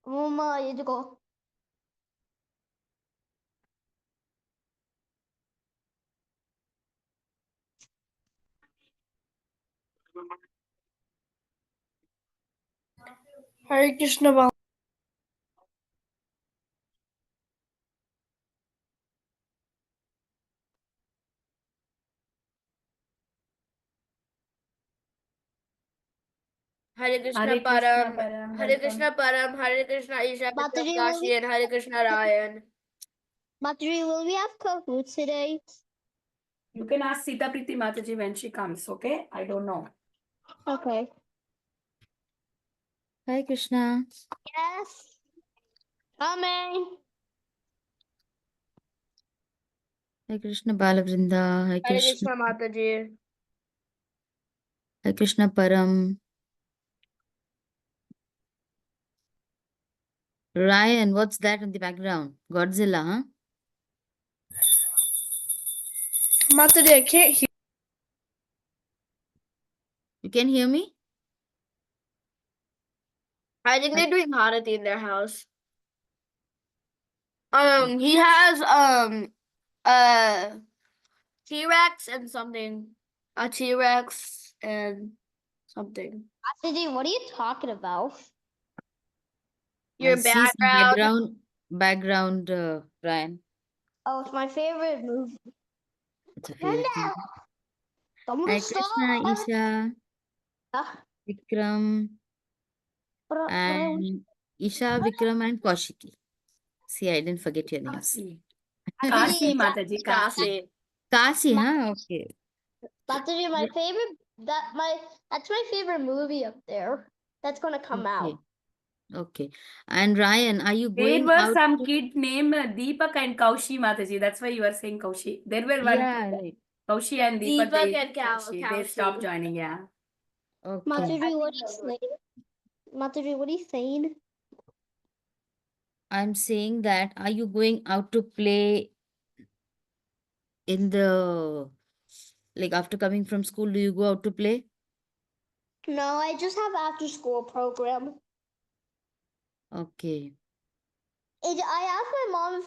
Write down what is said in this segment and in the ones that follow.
ये देखो Hare Krishna Bal. Hare Krishna Hare Krishna Param, Param. Hare Krishna Param, Hare Krishna Isha Mataji, Vikram Kashi, and Hare Krishna Ryan. Mataji, will we have cahoots today? You can ask Sita Priti Mataji when she comes, okay? I don't know. Okay. Hare Krishna. Yes. Coming. Hare Krishna Balavrinda. Hare Hare Krishna. Krishna Mataji. Hare Krishna Param. Ryan, what's that in the background? Godzilla, huh? Mataji, I can't hear. You can hear me? I think they're doing Harati in their house. He has a T-Rex and something. A T-Rex and something. Mataji, what are you talking about? Your I see some background. background, Ryan. Oh, it's my favorite movie. It's a favorite thing. Someone Hare stop. Krishna, Isha, Ah, Vikram, and Isha, Vikram, and Kaushiki. See, I didn't forget your names. Kasi. Mataji, Kasi, Mataji, Kasi. Kasi. Kasi, huh? Okay. Mataji, that's my favorite movie up there. That's gonna come Okay. out. Okay. And Ryan, are you There going was out? some kid named Deepak and Kaushi Mataji. That's why you are saying Kaushi. There were one Yeah, right. Kaushi and Deepak. Deepak they, and Kaushi, they Kaushi. stopped joining, yeah. Okay. Mataji, what are you saying? Mataji, what are you saying? I'm saying that are you going out to play in the like after coming from school? Do you go out to play? No, I just have after school program. Okay. I asked my mom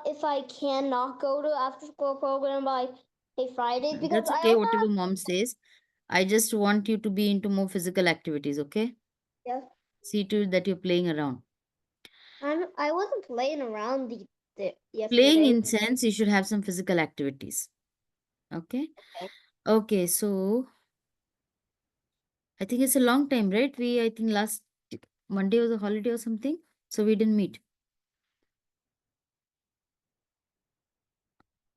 if I cannot go to after school program by say Friday because That's I okay, also whatever have, mom says. I just want you to be into more physical activities, okay? yeah. See to it that you're playing around. I wasn't playing around Playing yesterday. in sense, you should have some physical activities. Okay? Okay, so I think it's a long time, right? I think last Monday was a holiday or something, so we didn't meet.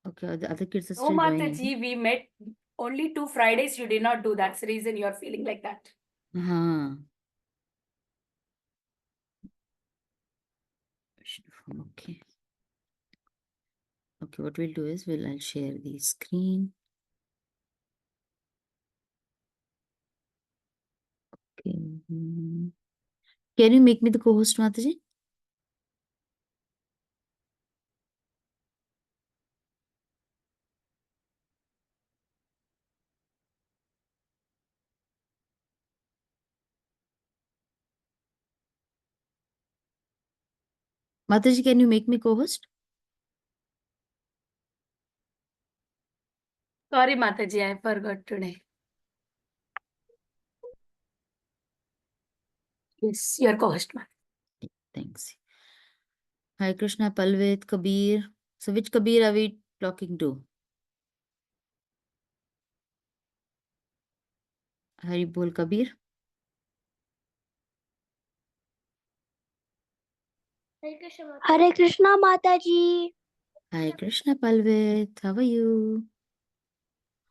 Okay, the other kids are No, still joining. Mataji, we met only 2 Fridays. You did not do. That's the reason you are feeling like that. Uh-huh. Okay. Okay, what we'll do is I'll share the screen. Okay. Can you make me the co-host, Mataji? Mataji, can you make me co-host? Sorry, Mataji, I forgot today. Yes, your co-host, Mataji. Thanks. Hi, Krishna, Palvit, Kabir. So which Kabir are we talking to? Hari Bol Kabir. Hare Krishna Mataji. Hi, Krishna, Palvit. How are you?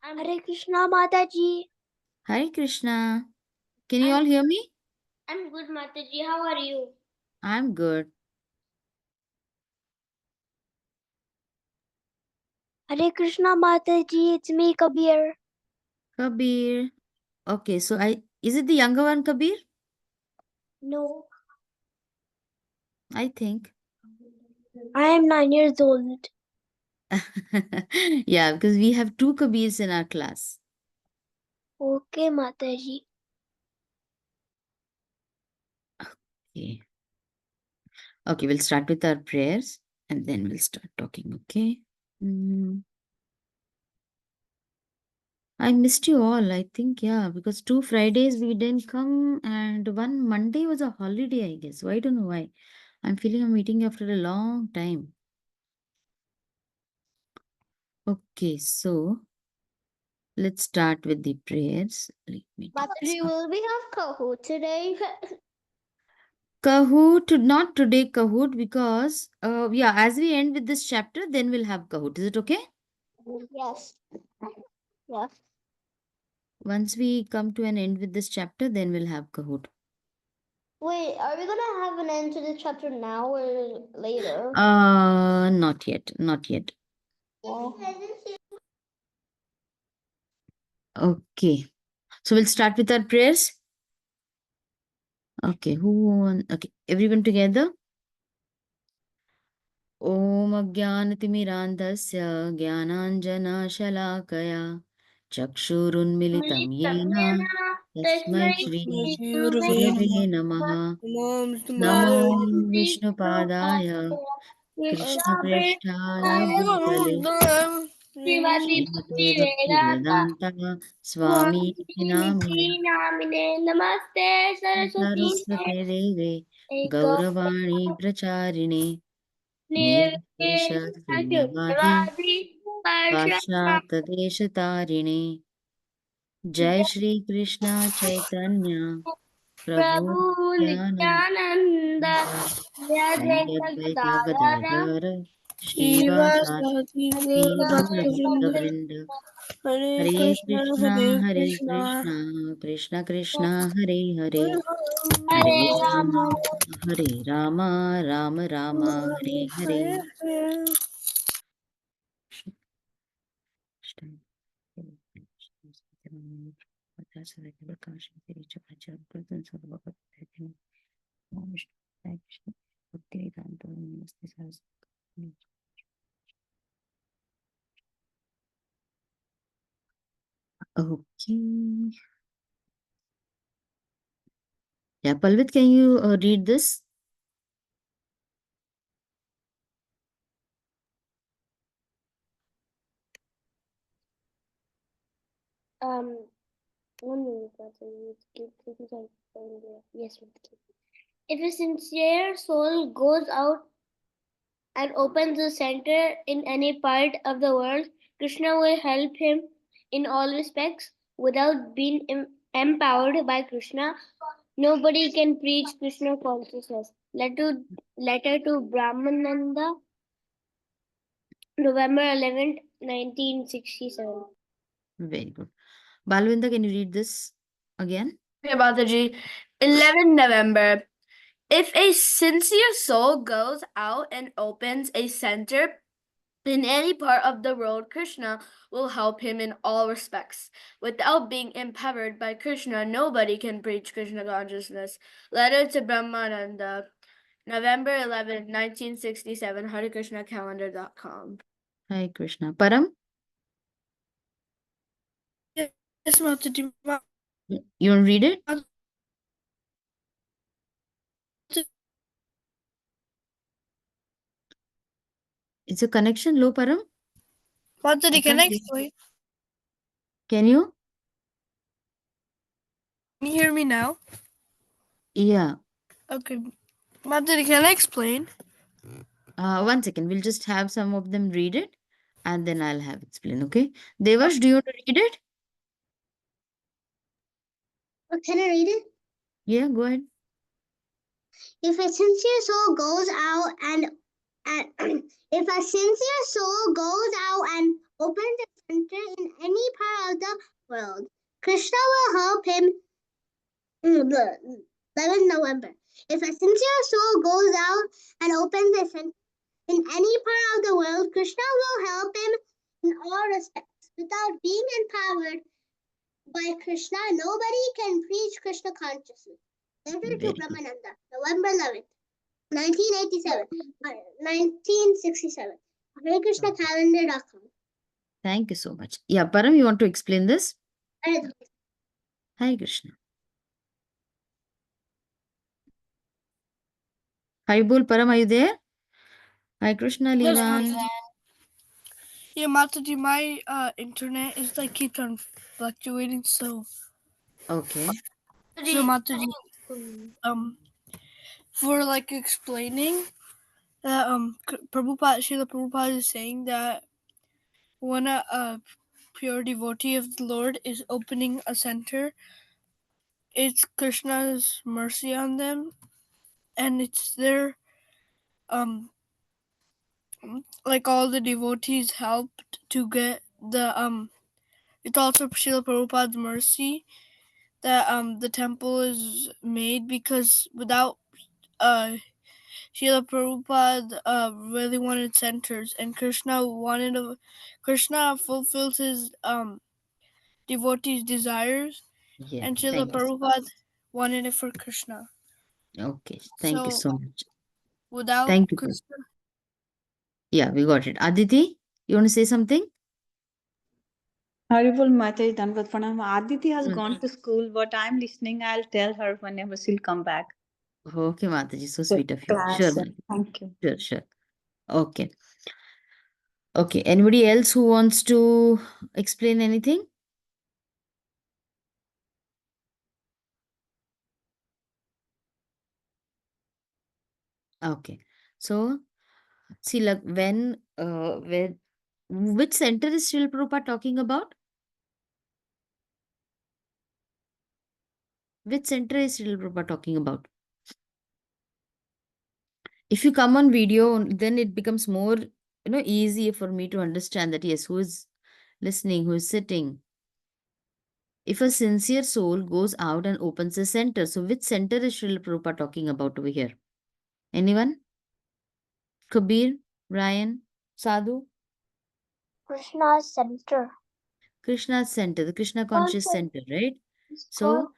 Hare Krishna Mataji. Hi, Krishna. Can you all hear me? I'm good Mataji. How are you? I'm good. Hare Krishna Mataji. It's me Kabir. Kabir. Okay, so is it the younger one, Kabir? No, I think. I am 9 years old. Yeah, because we have two Kabirs in our class. Okay Mataji. Okay. Okay, we'll start with our prayers and then we'll start talking, okay? I missed you all, I think, yeah, because 2 Fridays we didn't come and one Monday was a holiday, I guess. So I don't know why. I'm feeling I'm meeting after a long time. Okay, so let's start with the prayers. Let me do this Mataji, one. will we have Kahoot today? Kahoot, not today Kahoot, because yeah, as we end with this chapter, then we'll have Kahoot. Is it okay? Yes. Yes. Once we come to an end with this chapter, then we'll have Kahoot. Wait, are we gonna have an end to the chapter now or later? Not yet, not yet. Okay, so we'll start with our prayers. Okay, okay, everyone together. ॐ अज्ञानतिमिरान्धस्य ज्ञानाञ्जनशलाकया चक्षुरुन्मिलितं येन तस्मै श्रीगुरवे नमः। नमो विष्णुपादाय कृष्णप्रेष्ठाय भूतले श्रीमते भक्तिवेदान्त स्वामी नामिने नमस्ते सरस्वते देवे गौरवाणी प्रचारिणे निर्विशेषशून्यवादी पाश्चात्यदेशतारिणे जय श्री कृष्ण चैतन्य प्रभु नित्यानंद श्री अद्वैत गदाधर श्रीवासादि गौरभक्तवृंद हरे Krishna Krishna Krishna Hare Hare Hare Ram Ram Ram Hare Hare Okay. Yeah, Palvit, can you read this? One minute, yes. If a sincere soul goes out and opens a center in any part of the world, Krishna will help him in all respects. Without being empowered by Krishna, nobody can preach Krishna consciousness. Letter to Brahmananda, November 11th, 1967. Very good. Balvinda, can you read this again? Okay, Mataji. 11 November. If a sincere soul goes out and opens a center in any part of the world, Krishna will help him in all respects. Without being empowered by Krishna, nobody can preach Krishna consciousness. Letter to Brahmananda, November 11, 1967, HareKrishnaCalendar.com. Hi, Krishna. Param? Yes, Mataji. You want to read it? Is your connection low, Param? Mataji, can I can't hear. explain? Can you? Can you hear me now? Yeah. Okay. Mataji, can I explain? 1 second. We'll just have some of them read it and then I'll have explain, okay? Devash, do you want to read it? Can I read it? Yeah, go ahead. If a sincere soul goes out and if a sincere soul goes out and opens a center in any part of the world, Krishna will help him. 11 November. If a sincere soul goes out and opens a center in any part of the world, Krishna will help him in all respects. Without being empowered by Krishna, nobody can preach Krishna consciousness. Letter Very to good. Brahmananda, November 11th, 1987, 1967. HareKrishnaCalendar.com. Thank you so much. Yeah, Param, you want to explain this? Hi, Krishna. Haribol Param, are you there? Hi, Krishna Yes, Leevan. Mataji. Yeah, Mataji, my internet is like keeps on fluctuating, so Okay. Mataji, for like explaining that Prabhupada, Srila Prabhupada is saying that when a pure devotee of the Lord is opening a center, it's Krishna's mercy on them, and it's their like all the devotees helped to get the it's also Srila Prabhupada's mercy that the temple is made, because without Srila Prabhupada really wanted centers, and Krishna fulfills his devotees' desires, Yeah, and Srila thank you. Prabhupada wanted it for Krishna. Okay, thank you So so much. without Thank you. Krishna, Yeah, we got it. Aditi, you want to say something? Haribol Mataji, Dhanvat Pranam. Aditi has Mm. gone to school, but I'm listening. I'll tell her whenever she'll come back. Okay, Mataji, so So sweet of you. Sure, class. Mataji. Thank you. Sure, sure. Okay. Okay, anybody else who wants to explain anything? Okay. So, see, like when which center is Srila Prabhupada talking about? Which center is Srila Prabhupada talking about? If you come on video, then it becomes more, easier for me to understand that, yes, who is listening, who is sitting. If a sincere soul goes out and opens a center, so which center is Srila Prabhupada talking about over here? Anyone? Kabir, Ryan, Sadhu? Krishna's center. Krishna's center, the Krishna conscious center, right? So,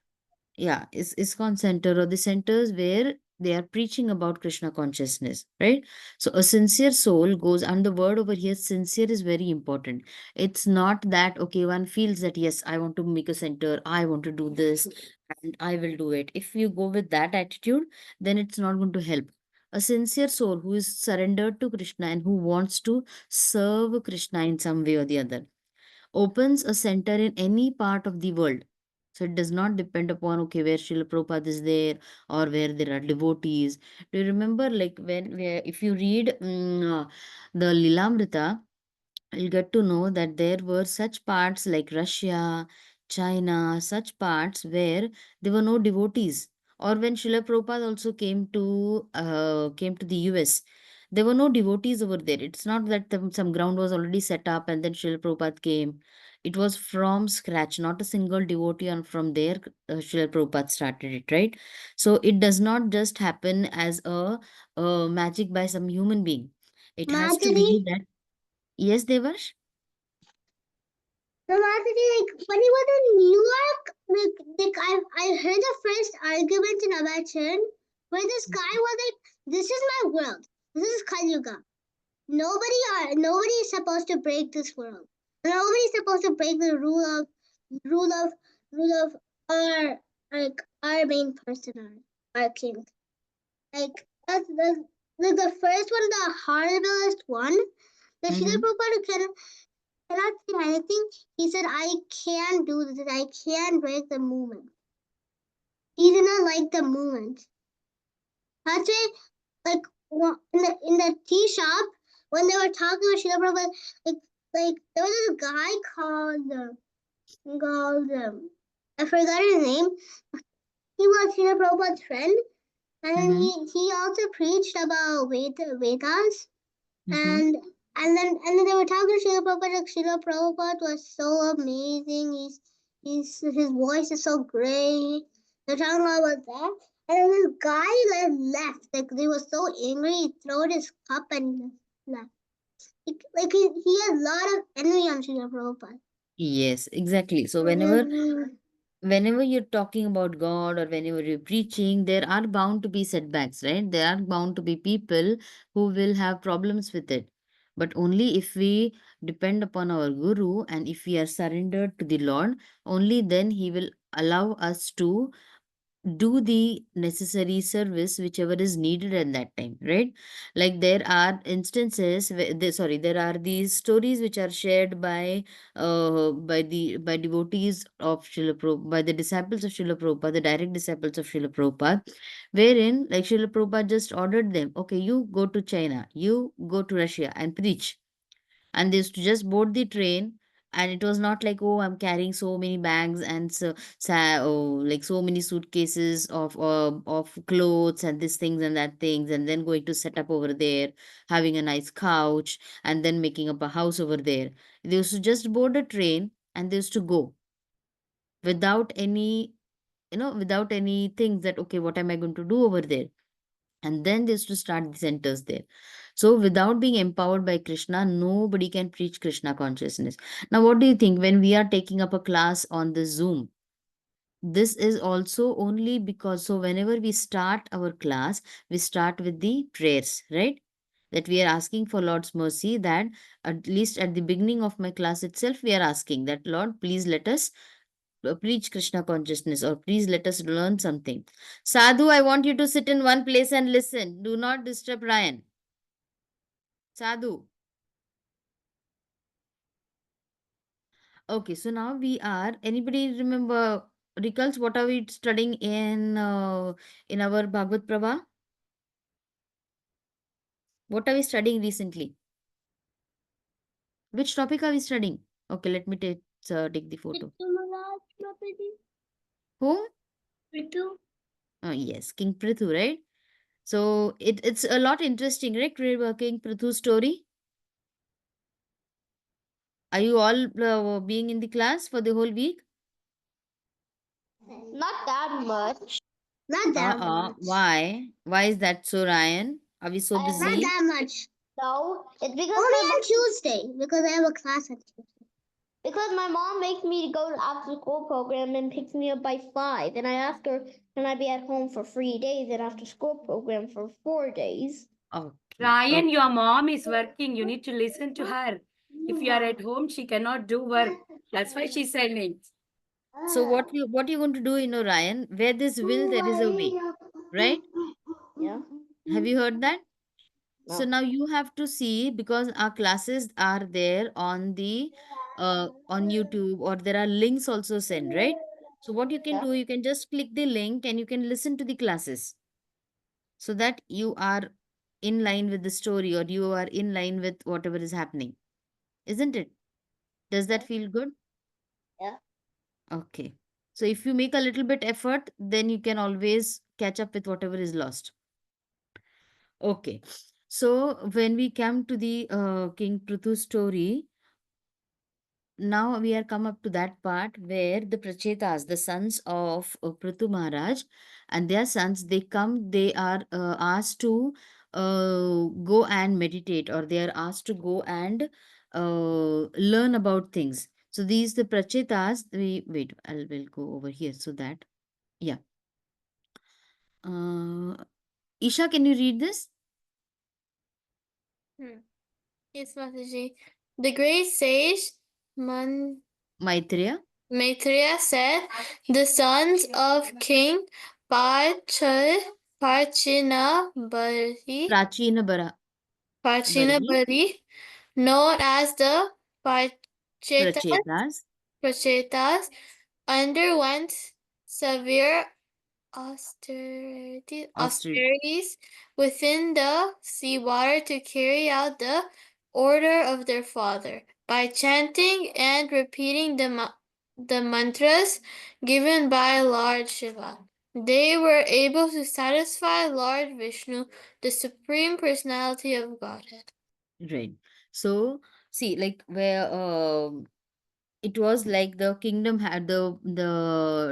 yeah, it's ISKCON center or the centers where they are preaching about Krishna consciousness, right? So a sincere soul goes, and the word over here, sincere, is very important. It's not that, okay, one feels that, yes, I want to make a center, I want to do this, and I will do it. If you go with that attitude, then it's not going to help. A sincere soul who is surrendered to Krishna and who wants to serve Krishna in some way or the other opens a center in any part of the world. So it does not depend upon, okay, where Srila Prabhupada is there or where there are devotees. Do you remember, like, if you read the Lilamrita, you'll get to know that there were such parts like Russia, China, such parts where there were no devotees. Or when Srila Prabhupada also came to the US, there were no devotees over there. It's not that some ground was already set up and then Srila Prabhupada came. It was from scratch, not a single devotee, and from there Srila Prabhupada started it, right? So it does not just happen as a magic by some human being. It has to be Madhuri, that. Yes, Devash? no, Madhuri, like when you were in New York, like I heard the first argument in Abachan where this guy was like, "This is my world. This is Kali Yuga. Nobody is supposed to break this world. Nobody is supposed to break the rule of rule of our our main person, our king. Like that's like the first one, the horriblest one. The Srila Prabhupada cannot say anything. He said, "I can do this. I can break the movement." He did not like the movement. That's why, like, in the tea shop, when they were talking with Srila Prabhupada, like there was this guy called I forgot his name. He was Srila Prabhupada's friend, and then he also preached about Vedas, and then they were talking to Srila Prabhupada. Like, Srila Prabhupada was so amazing. His voice is so great. They're talking about that. And then this guy left. Like he was so angry, he threw his cup and left. Like he has a lot of envy on Srila Prabhupada. Yes, exactly. So whenever you're talking about God or whenever you're preaching, there are bound to be setbacks, right? There are bound to be people who will have problems with it. But only if we depend upon our Guru and if we are surrendered to the Lord, only then He will allow us to do the necessary service whichever is needed at that time, right? Like there are instances there are these stories which are shared by devotees of Srila Prabhupada, by the disciples of Srila Prabhupada, the direct disciples of Srila Prabhupada, wherein like Srila Prabhupada just ordered them, okay, you go to China, you go to Russia and preach. And they used to just board the train, and it was not like, oh, I'm carrying so many bags and like so many suitcases of clothes and these things and that things, and then going to set up over there, having a nice couch, and then making up a house over there. They used to just board a train and they used to go without any, without any things that, okay, what am I going to do over there? And then they used to start the centers there. So without being empowered by Krishna, nobody can preach Krishna consciousness. Now, what do you think when we are taking up a class on the Zoom? This is also only because, so whenever we start our class, we start with the prayers, right? That we are asking for Lord's mercy, that at least at the beginning of my class itself, we are asking that, Lord, please let us preach Krishna consciousness, or please let us learn something. Sadhu, I want you to sit in one place and listen. Do not disturb Ryan. Sadhu. Okay, so now we are. Anybody remember, recalls what are we studying in our Bhagavad Prabha? What are we studying recently? Which topic are we studying? Okay, let me take the photo. Whom? Ritu. Yes, King Prithu, right? So it's a lot interesting, right? King Prithu's story. Are you all being in the class for the whole week? Not that much. Not that much. Why? Why is that so, Ryan? Are we so Not busy? that much. No, it's because only on Tuesday, because I have a class on Tuesday. Because my mom makes me go to after school program and picks me up by 5, and I ask her, can I be at home for 3 days and after school program for 4 days? Okay. Ryan, your mom is working. You need to listen to her. If you are at home, she cannot do work. That's why she's sending. So what you going to do, Ryan? Where there's will, there is a way, right? Yeah. Have you heard that? So No. now you have to see, because our classes are there on the on YouTube, or there are links also sent, right? So what you can Yeah. do, you can just click the link and you can listen to the classes, so that you are in line with the story, or you are in line with whatever is happening, isn't it? Does that feel good? Yeah. Okay. So if you make a little bit effort, then you can always catch up with whatever is lost. Okay. So when we come to the King Prithu story, now we are come up to that part where the Prachetas, the sons of Prithu Maharaj, and their sons, they come, they are asked to go and meditate, or they are asked to go and learn about things. So these the Prachetas, we wait, will go over here so that, yeah. Isha, can you read this? Yes, Mataji. The great sage Maitreya, Maitreya said, the sons of King Parchinabari, Prachina Bara, Bari, Parchinabari, known as the Parchetas, Prachetas, Prachetas, underwent severe Austerity. austerities within the sea water to carry out the order of their father. By chanting and repeating the mantras given by Lord Shiva, they were able to satisfy Lord Vishnu, the Supreme Personality of Godhead. Right. So, see, like where it was like the kingdom had the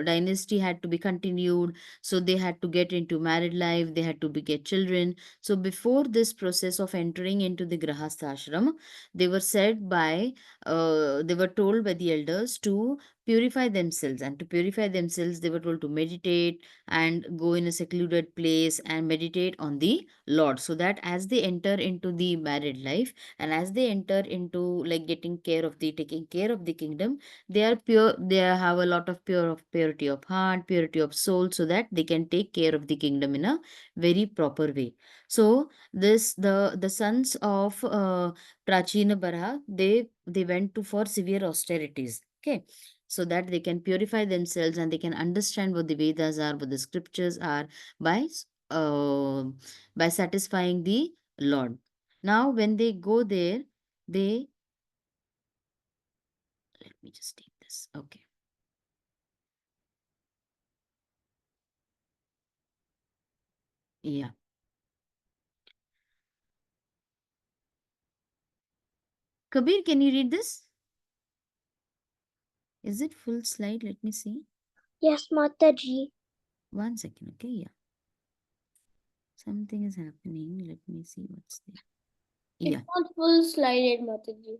dynasty had to be continued, so they had to get into married life, they had to beget children. So before this process of entering into the grahastha ashram, they were told by the elders to purify themselves, and to purify themselves they were told to meditate and go in a secluded place and meditate on the Lord, so that as they enter into the married life and as they enter into like taking care of the kingdom, they are pure, they have a lot of purity of heart, purity of soul, so that they can take care of the kingdom in a very proper way. So this the sons of Prachina Bara, they went to for severe austerities. Okay, so that they can purify themselves and they can understand what the Vedas are, what the scriptures are, by uh, by satisfying the Lord. Now, when they go there, they let me just take this. Okay, yeah. Kabir, can you read this? Is it full slide? Let me see. Yes, Mataji. 1 second. Okay, yeah. Something is happening. Let me see what's there. Yeah, It's not full slided, Mataji.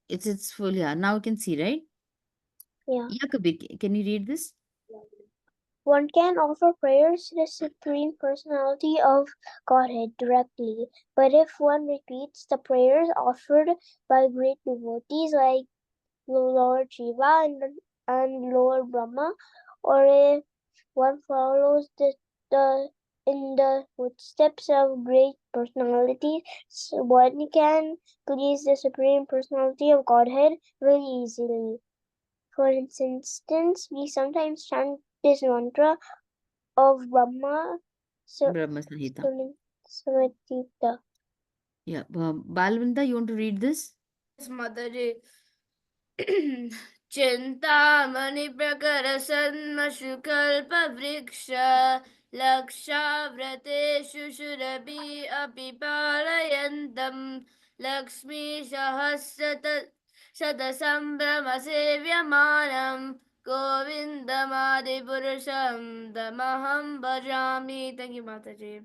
it's full. Yeah, now you can see, right? Yeah. Yeah, Kabir, can you read this? One can offer prayers to the Supreme Personality of Godhead directly, but if one repeats the prayers offered by great devotees like Lord Shiva and Lord Brahma, or if one follows the in the footsteps of great personalities, so one can please the Supreme Personality of Godhead very easily. For instance, we sometimes chant this mantra of Brahma Brahma Samhita. Samatita. Yeah, Balvinda, you want to read this? Yes, Mataji. चिन्तामणि प्रकर सन्मशुकल्प वृक्ष लक्षाव्रतेषु शुरभि अपि पालयन्तम् Lakshmi शतसम्भ्रमसेव्यमानं गोविन्दमादिपुरुषं तमहं भजामि. Thank you, Mataji.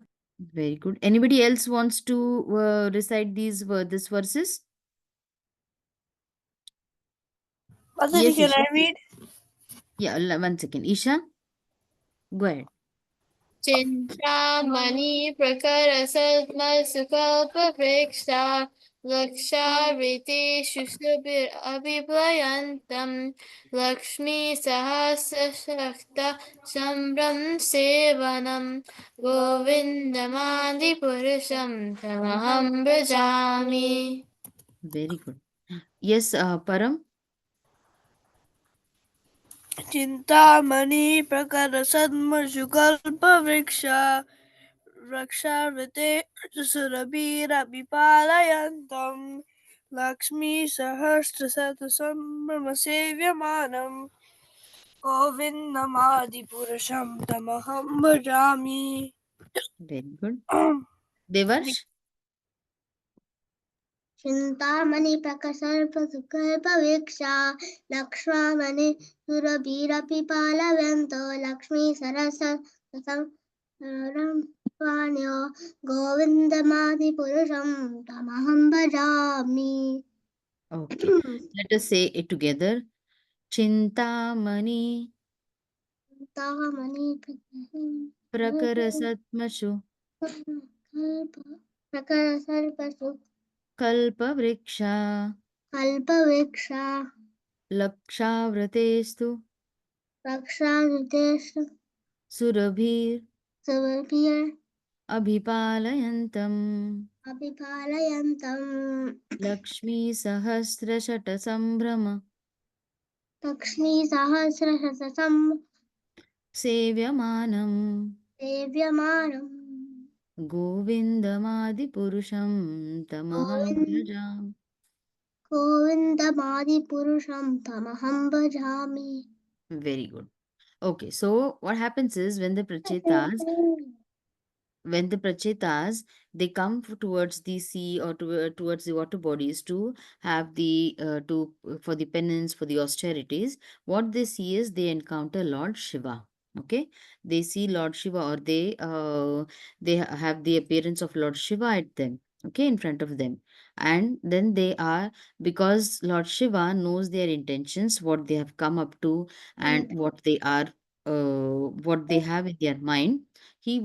Very good. Anybody else wants to recite these verses? Mataji, Yes, can Isha. I read? Yeah, 1 second. Isha, go ahead. Chintamani प्रकरसत्मसुकल्पवृक्षा लक्षावृतेषु अभिप्लयन्तं लक्ष्मीसहस्रशक्त सम्भ्रं सेवनं गोविन्दमादिपुरुषं तमहं भजामि. Very good. Yes, Param. Chintamani प्रकरसन्मशुकल्पवृक्ष रक्षावृते सुरभिरभिपालयन्तं लक्ष्मीसहस्रशतसम्भ्रमसेव्यमानं गोविन्दमादिपुरुषं तमहं भजामि. Very good. Devarsh. Chintamani प्रकसर्पसुकल्पवीक्षा लक्ष्मामणि सुरभिरपि पालयन्तो Lakshmi सरस्वण्यो गोविन्दमादिपुरुषं तमहं भजामि. Okay. Let us say it together. Chintamani Chintamani prakarasatmashu प्रकसर्पसु kalpavriksha कल्पवृक्षा lakshavratestu रक्षायुतेषु surabhir सुवर्भिर् abhipalayantam अभिपालयन्तम् Lakshmi Sahasrashata Sambrama लक्ष्मीसहस्रशतसं Sevyamanam सेव्यमानम् Govindamadi Purusham Tamaham Bhajam. गोविन्दमादिपुरुषं तमहं भजामि. Very good. Okay, so what happens is when the prachetas they come towards the sea or towards the water bodies to have the to for the penance, for the austerities, what they see is they encounter Lord Shiva. Okay, they see Lord Shiva, or they have the appearance of Lord Shiva at them. okay, in front of them. And then they are, because Lord Shiva knows their intentions, what they have come up to, and what they are, what they have in their mind. He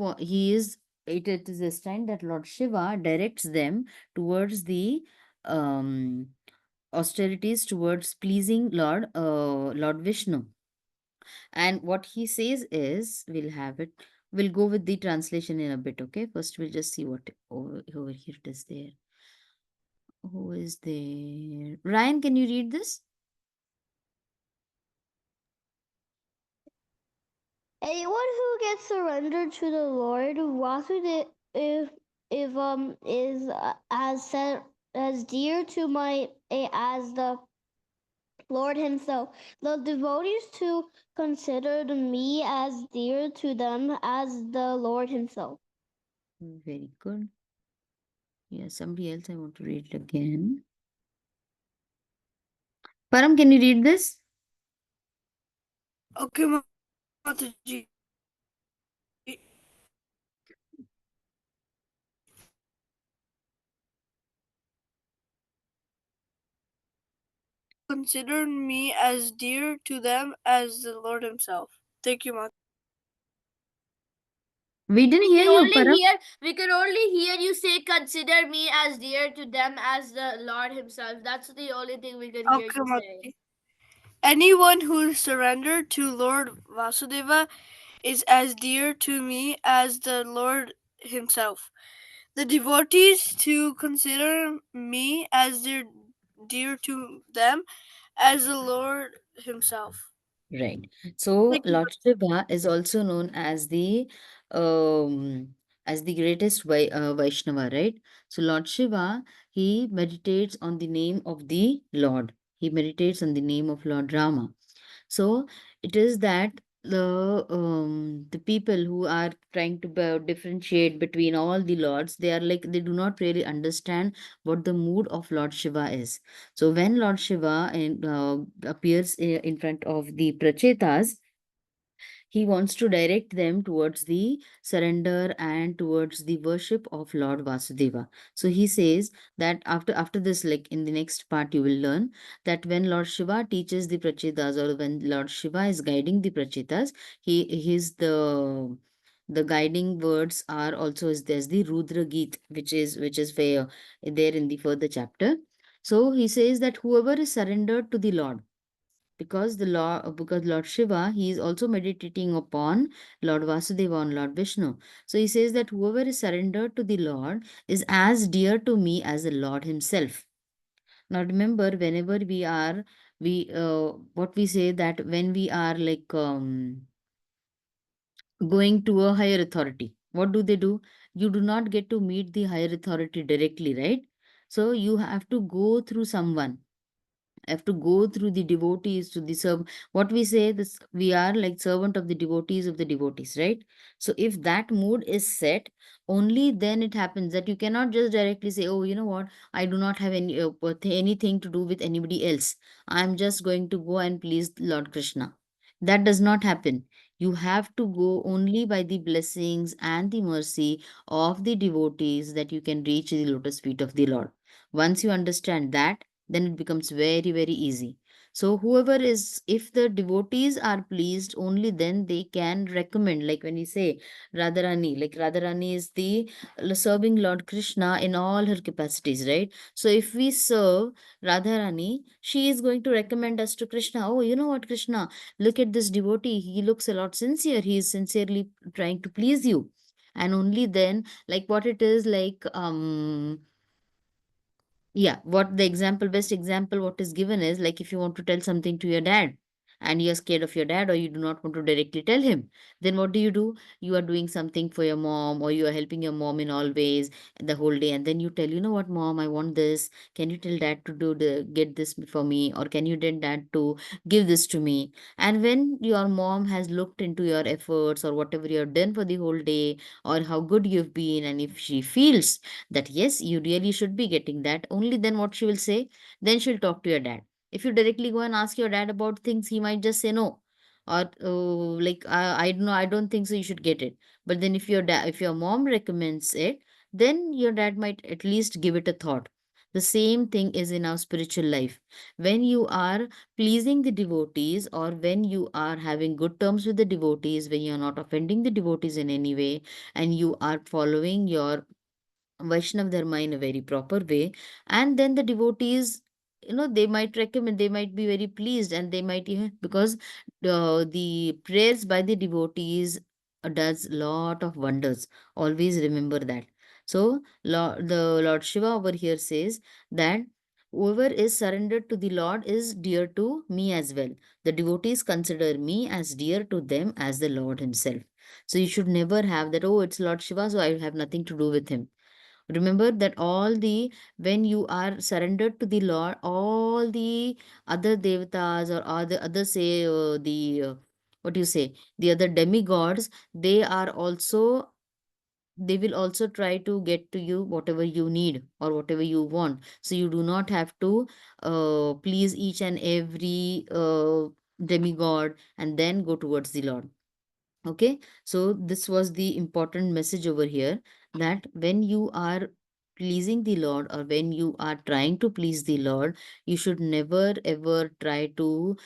is, it is this time that Lord Shiva directs them towards the um austerities, towards pleasing Lord Vishnu. And what he says is, we'll have it, we'll go with the translation in a bit, okay? First, we'll just see what over here it is there. Who is there? Ryan, can you read this? Anyone who gets surrendered to the Lord Vasudeva is as dear to my as the Lord Himself. The devotees to considered me as dear to them as the Lord Himself. Very good. Yeah, somebody else, I want to read it again. Param, can you read this? Okay, Mataji. Consider me as dear to them as the Lord Himself. Thank you, Mataji. We didn't hear you, Param. We can only hear you say, "Consider me as dear to them as the Lord Himself." That's the only thing we can hear Okay, you say. Mataji. Anyone who surrendered to Lord Vasudeva is as dear to me as the Lord Himself. The devotees to consider me as dear to them as the Lord Himself. Right. So Thank you. Lord Shiva is also known as the greatest Vaishnava, right? So Lord Shiva, he meditates on the name of the Lord. He meditates on the name of Lord Rama. So it is that the people who are trying to differentiate between all the lords, they are like, they do not really understand what the mood of Lord Shiva is. So when Lord Shiva appears in front of the Prachetas, he wants to direct them towards the surrender and towards the worship of Lord Vasudeva. So he says that after this, like in the next part, you will learn that when Lord Shiva teaches the Prachetas, or when Lord Shiva is guiding the Prachetas, he's the guiding words are also, is there's the Rudra Geet, which is where there in the further chapter. So he says that whoever is surrendered to the Lord, because Lord Shiva, he is also meditating upon Lord Vasudeva and Lord Vishnu. So he says that whoever is surrendered to the Lord is as dear to me as the Lord himself. Now remember, whenever we what we say, that when we are like going to a higher authority, what do? You do not get to meet the higher authority directly, right? So you have to go through someone, have to go through the devotees to the serve. What we say, this, we are like servant of the devotees, right? So if that mood is set, only then it happens that you cannot just directly say, oh, you know what, I do not have anything to do with anybody else, I'm just going to go and please Lord Krishna. That does not happen. You have to go only by the blessings and the mercy of the devotees, that you can reach the lotus feet of the Lord. Once you understand that, then it becomes very, very easy. So whoever is, if the devotees are pleased, only then they can recommend, like when we say Radharani, like Radharani is the serving Lord Krishna in all her capacities, right? So if we serve Radharani, she is going to recommend us to Krishna. Oh, you know what, Krishna, look at this devotee, he looks a lot sincere, he is sincerely trying to please you. And only then, like what it is like, yeah, what the example, best example what is given is, like if you want to tell something to your dad and you're scared of your dad, or you do not want to directly tell him, then what do? You are doing something for your mom, or you are helping your mom in all ways the whole day, and then you tell, you know what, mom, I want this. Can you tell dad to get this for me, or can you tell dad to give this to me? And when your mom has looked into your efforts, or whatever you have done for the whole day, or how good you've been, and if she feels that yes, you really should be getting that, only then what she will say, then she'll talk to your dad. If you directly go and ask your dad about things, he might just say no, or I don't know, I don't think so, you should get it. But then if your mom recommends it, then your dad might at least give it a thought. The same thing is in our spiritual life. When you are pleasing the devotees, or when you are having good terms with the devotees, when you are not offending the devotees in any way, and you are following your Vaishnav Dharma in a very proper way, and then the devotees, they might recommend, they might be very pleased, and they might even, because the prayers by the devotees does lot of wonders. Always remember that. So, the Lord Shiva over here says that whoever is surrendered to the Lord is dear to me as well. The devotees consider me as dear to them as the Lord Himself. So, you should never have that, oh, it's Lord Shiva, so I have nothing to do with him. Remember that when you are surrendered to the Lord, all the other devatas, or other say, what do you say, the other demigods, they will also try to get to you whatever you need or whatever you want. So you do not have to please each and every demigod and then go towards the Lord. Okay, so this was the important message over here, that when you are pleasing the Lord, or when you are trying to please the Lord, you should never ever try to,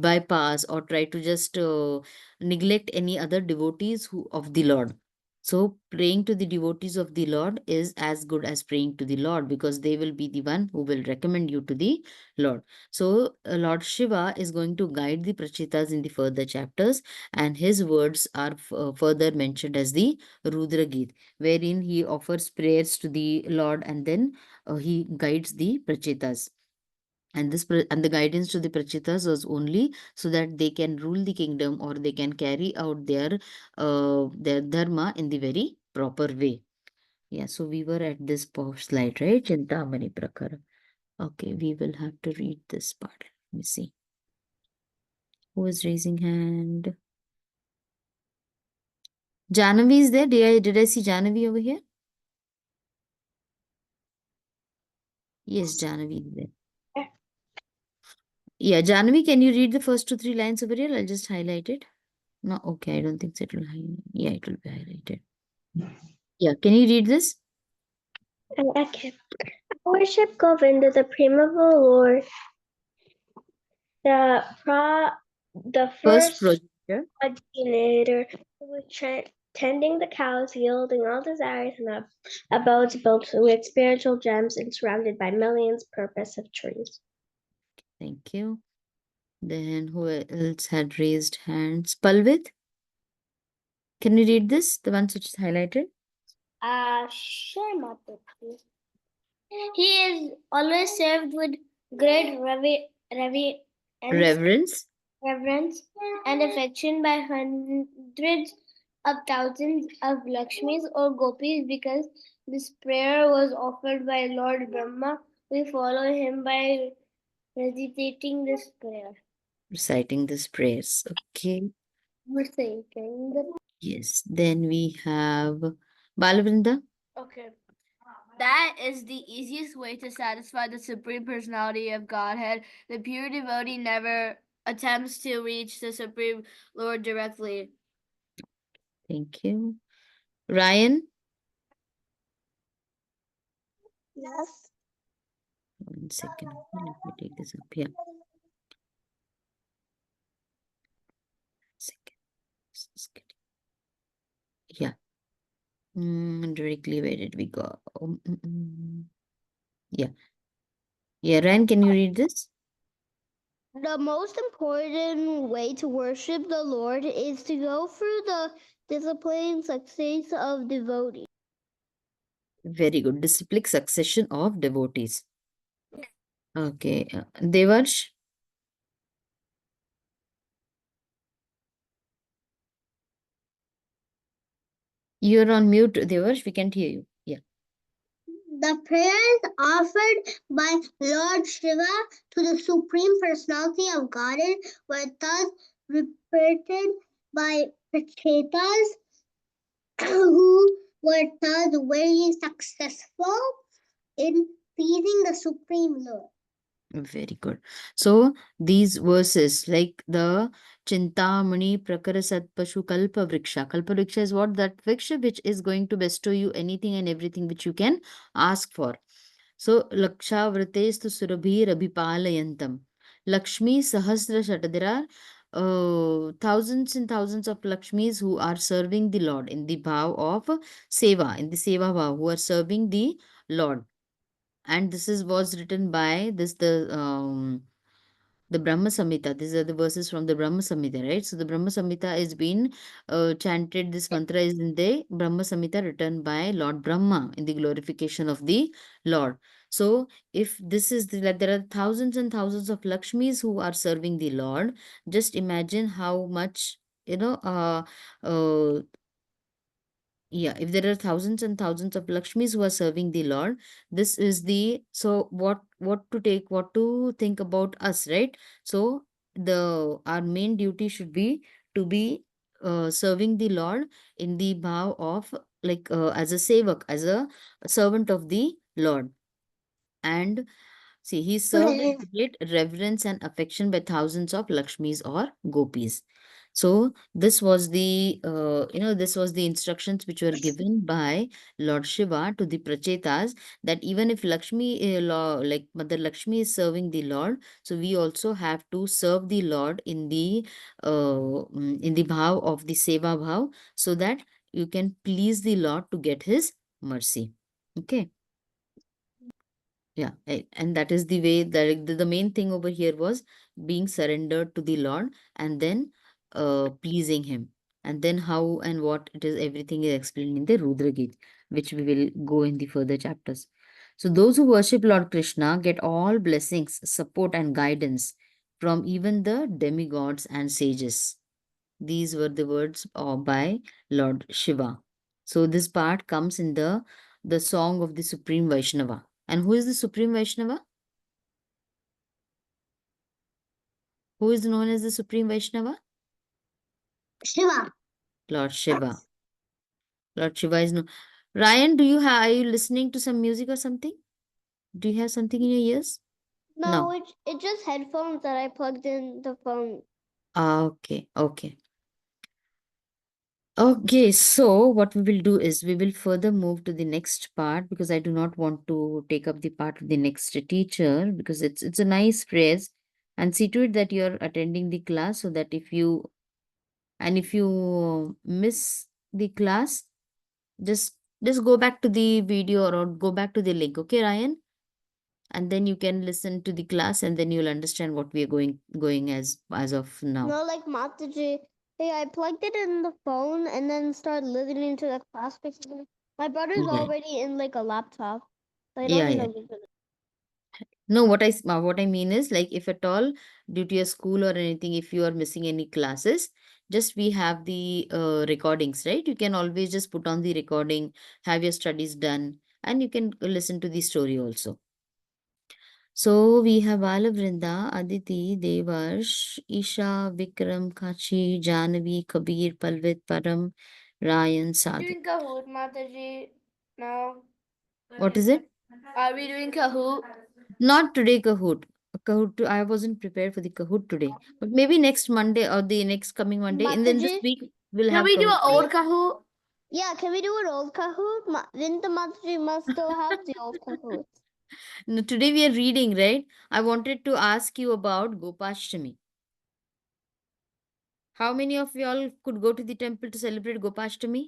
bypass, or try to just neglect any other devotees of the Lord. So praying to the devotees of the Lord is as good as praying to the Lord, because they will be the one who will recommend you to the Lord. So, Lord Shiva is going to guide the Prachitas in the further chapters, and his words are further mentioned as the Rudra Geet, wherein he offers prayers to the Lord, and then he guides the Prachitas. And the guidance to the Prachitas was only so that they can rule the kingdom, or they can carry out their dharma in the very proper way. Yeah, so we were at this slide, right? Chintamani Prakara. Okay, we will have to read this part. Let me see. Who is raising hand? Janavi is there? Did I see Janavi over here? Yes, Janavi is there. Yeah, Janavi, can you read the first 2-3 lines over here? I'll just highlight it. No, okay, I don't think so. Yeah, it will be highlighted. Yeah, can you read this? Okay. Worship Govinda, the Prima of the Lord, the First first projector. originator, who was tending the cows, yielding all desires, and abodes built with spiritual gems and surrounded by millions purpose of trees. Thank you. Then who else had raised hands? Palvit, can you read this? The ones which is highlighted? Sure, Mataji. He is always served with great Reverence. reverence and affection by hundreds of thousands of Lakshmis or Gopis, because this prayer was offered by Lord Brahma. We follow him by recitating this prayer. Reciting these prayers. Okay. Reciting the Yes. Then we have Balavrinda. Okay. That is the easiest way to satisfy the Supreme Personality of Godhead. The pure devotee never attempts to reach the Supreme Lord directly. Thank you. Ryan. Yes. 1 second. Let me take this up here. Second. Yeah. Directly, where did we go? Yeah. Yeah, Ryan, can you read this? The most important way to worship the Lord is to go through the disciplined success of devotees. Very good. Disciplic succession of devotees. Okay. Devarsh. You're on mute, Devarsh. We can't hear you. Yeah. The prayers offered by Lord Shiva to the Supreme Personality of Godhead were thus repeated by Prachetas, who were thus very successful in pleasing the Supreme Lord. Very good. So these verses, like the Chintamani Prakarasat Pashu Kalpa Vriksha. Kalpa Vriksha is what? That Vriksha which is going to bestow you anything and everything which you can ask for. So Laksha Vratestu Surabhi Rabhipalayantam. Lakshmi Sahasra Shata. There are thousands and thousands of Lakshmis who are serving the Lord in the bhav of Seva, in the Seva bhav, who are serving the Lord. And this is was written by this the Brahma Samhita. These are the verses from the Brahma Samhita, right? So the Brahma Samhita is been chanted. This mantra is in the Brahma Samhita written by Lord Brahma in the glorification of the Lord. So if this is the, like there are thousands and thousands of Lakshmis who are serving the Lord, just imagine how much you know uh, yeah, if there are thousands and thousands of Lakshmis who are serving the Lord, this is the so what to take, what to think about us, right? So the our main duty should be to be serving the Lord in the bhav of like as a sevak, as a servant of the Lord. And see, he served with great reverence and affection by thousands of Lakshmis or gopis. So this was the this was the instructions which were given by Lord Shiva to the Prachetas, that even if like Mother Lakshmi is serving the Lord, so we also have to serve the Lord in the bhav of the seva bhav, so that you can please the Lord to get his mercy. Okay. Yeah, and that is the way that the main thing over here was being surrendered to the Lord, and then pleasing Him. And then how and what it is, everything is explained in the Rudra Gita, which we will go in the further chapters. So those who worship Lord Krishna get all blessings, support, and guidance from even the demigods and sages. These were the words by Lord Shiva. So this part comes in the song of the Supreme Vaishnava. And who is the Supreme Vaishnava? Who is known as the Supreme Vaishnava? Shiva. Lord Shiva. Lord Shiva is known. Ryan, are you listening to some music or something? Do you have something in your ears? No, it's just headphones that I plugged in the phone. Okay, okay. Okay, so what we will do is we will further move to the next part, because I do not want to take up the part of the next teacher, because it's a nice phrase, and see to it that you're attending the class, so that if you miss the class, just go back to the video or go back to the link, okay, Ryan? And then you can listen to the class, and then you'll understand what we are going as of now. No, like Mataji. Hey, I plugged it in the phone and then started listening to the class. Basically, my brother's Yeah. already in like a laptop, so I don't Yeah, need yeah. to listen. No, what I mean is, like, if at all due to your school or anything, if you are missing any classes, just we have the recordings, right? You can always just put on the recording, have your studies done, and you can listen to the story also. So we have Balavrinda, Aditi, Devarsh, Isha, Vikram, Kachi, Janavi, Kabir, Palvit, Param, Ryan, Sadhu. Doing Kahoot, Mataji, now. What is it? Are we doing Kahoot? Not today, Kahoot. Kahoot, I wasn't prepared for the Kahoot today. But maybe next Monday or the next coming Monday. And then this Mataji? week we'll Can have we do Kahoot. an old Kahoot? Yeah, can we do an old Kahoot? Vinta Mataji must still have the old Kahoot. No, today we are reading, right? I wanted to ask you about Gopastami. How many of y'all could go to the temple to celebrate Gopastami?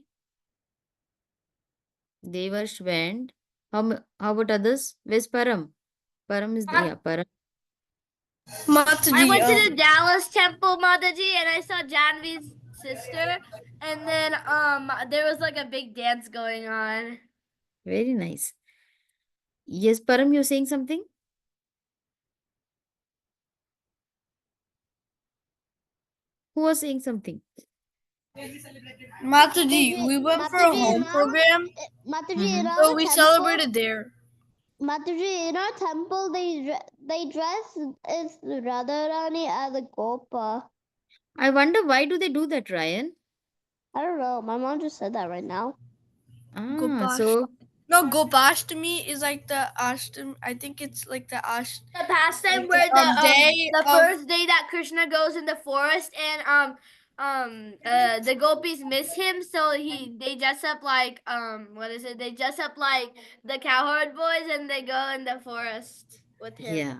Devarsh went. How about others? Where's Param? Param is yeah, Param. Mataji, I went to the Dallas temple, Mataji, and I saw Janvi's sister. And then there was like a big dance going on. Very nice. Yes, Param, you're saying something? Who was saying something? Mataji, we went for a home program, Mataji, in so our we temple, celebrated there. Mataji, in our temple, they dress as Radharani as a Gopa. I wonder why do they do that, Ryan? I don't know. My mom just said that right now. Ah, Gopash. so No, Gopastami is like the Ashtam. I think it's like the The pastime like where day the of first day that Krishna goes in the forest and the gopis miss him, so they dress up like what is it? They dress up like the cowherd boys and they go in the forest with him. Yeah.